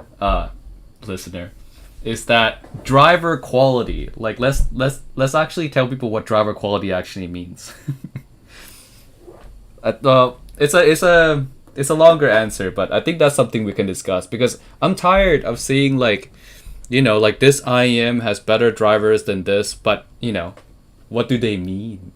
listener, is that driver quality. Let's actually tell people what driver quality actually means. It's a it's a longer answer, but I think that's something we can discuss because I'm tired of seeing like, like this IEM has better drivers than this, but what do they mean?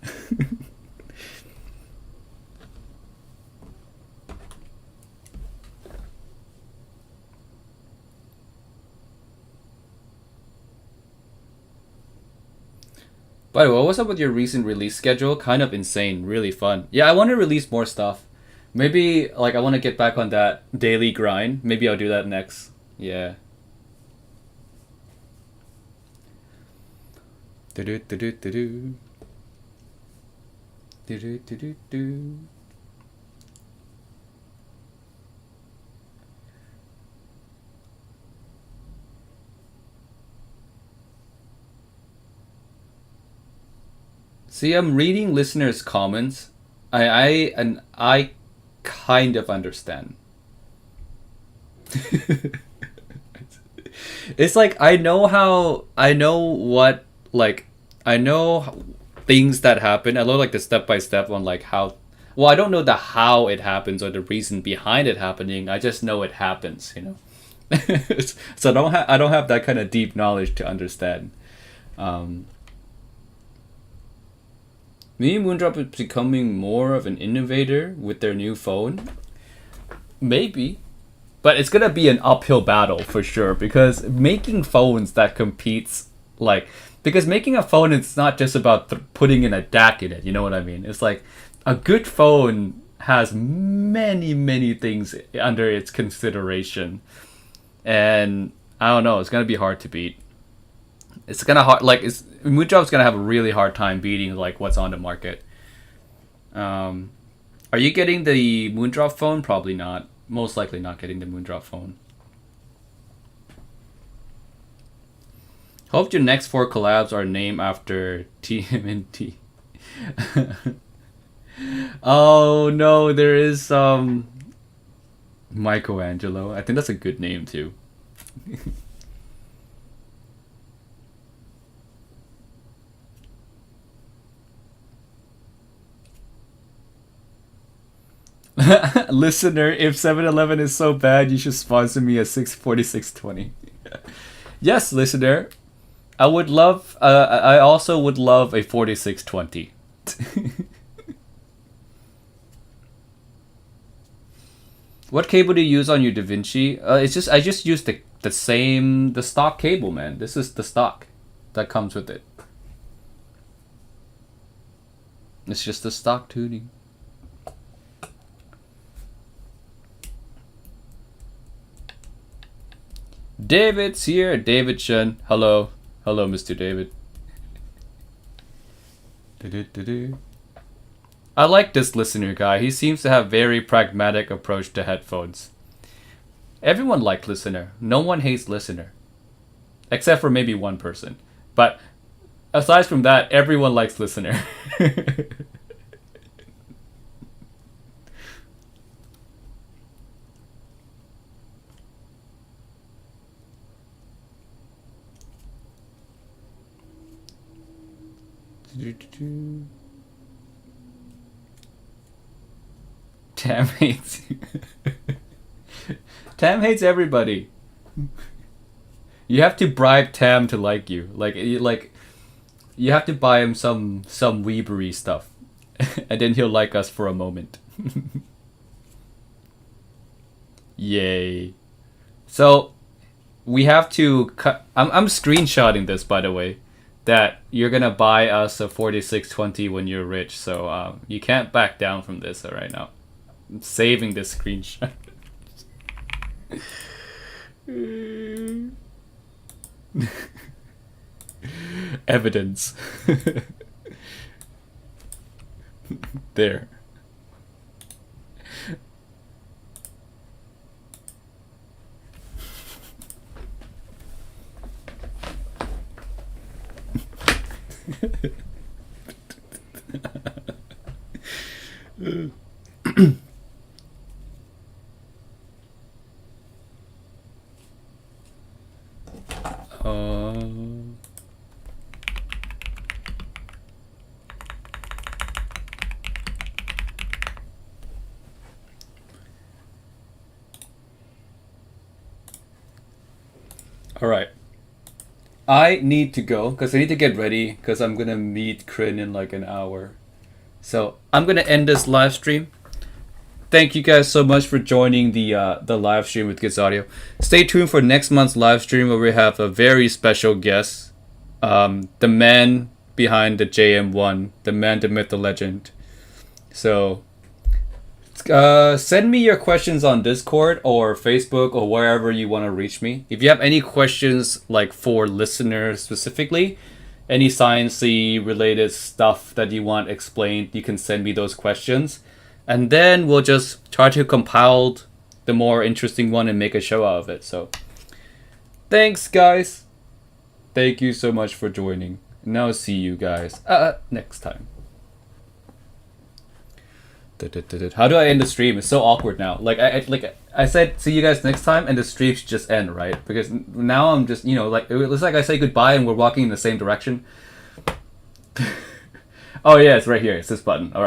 By the way, what's up with your recent release schedule? Kind of insane, really fun. Yeah, I want to release more stuff. Maybe like I want to get back on that daily grind. Maybe I'll do that next. Yeah. Do-do-do-do-do-do. Do-do-do-do-do. See, I'm reading listeners' comments. I kind of understand. It's like I know things that happen. I know like the step by step on like how. Well, I don't know the how it happens or the reason behind it happening. I just know it happens. So I don't have that kind of deep knowledge to understand. Maybe Moondrop is becoming more of an innovator with their new phone. Maybe. But it's going to be an uphill battle for sure because making phones that competes because making a phone, it's not just about putting in a DAC in it. You know what I mean? It's like a good phone has many, many things under its consideration. And I don't know, it's going to be hard to beat. It's gonna Moondrop's gonna have a really hard time beating like what's on the market. Are you getting the Moondrop phone? Probably not. Most likely not getting the Moondrop phone. Hope your next 4 collabs are named after TMNT. Oh no, there is Michelangelo. I think that's a good name too. Listener, if 7-Eleven is so bad, you should sponsor me a 64620. Yes, listener. I would love. I also would love a 4620. What cable do you use on your DaVinci? I just use the stock cable, man. This is the stock that comes with it. It's just the stock tuning. David's here. David Shen. Hello. Hello, Mr. David. I like this listener guy. He seems to have very pragmatic approach to headphones. Everyone likes listener. No one hates listener. Except for maybe one person. But aside from that, everyone likes listener. Tam hates Tam hates everybody. You have to bribe Tam to like you. You have to buy him some weebery stuff. And then he'll like us for a moment. Yay. So we have to cut. I'm screenshotting this, by the way, that you're gonna buy us a 4620 when you're rich. So you can't back down from this right now. I'm saving this screenshot. Evidence. There. All right. I need to go because I need to get ready because I'm gonna meet Kryn in like an hour. So I'm gonna end this live stream. Thank you guys so much for joining the live stream with Kids Audio. Stay tuned for next month's live stream where we have a very special guest, the man behind the JM1, the man, the myth, the legend. So send me your questions on Discord or Facebook or wherever you want to reach me. If you have any questions like for listeners specifically, any sciencey related stuff that you want explained, you can send me those questions. And then we'll just try to compile the more interesting one and make a show out of it. So, thanks, guys. Thank you so much for joining. And I'll see you guys next time. How do I end the stream? It's so awkward now. Like I said, see you guys next time, and the stream should just end, right? Because now I'm just, like it looks like I say goodbye and we're walking in the same direction. Oh yeah, it's right here. It's this button. All right.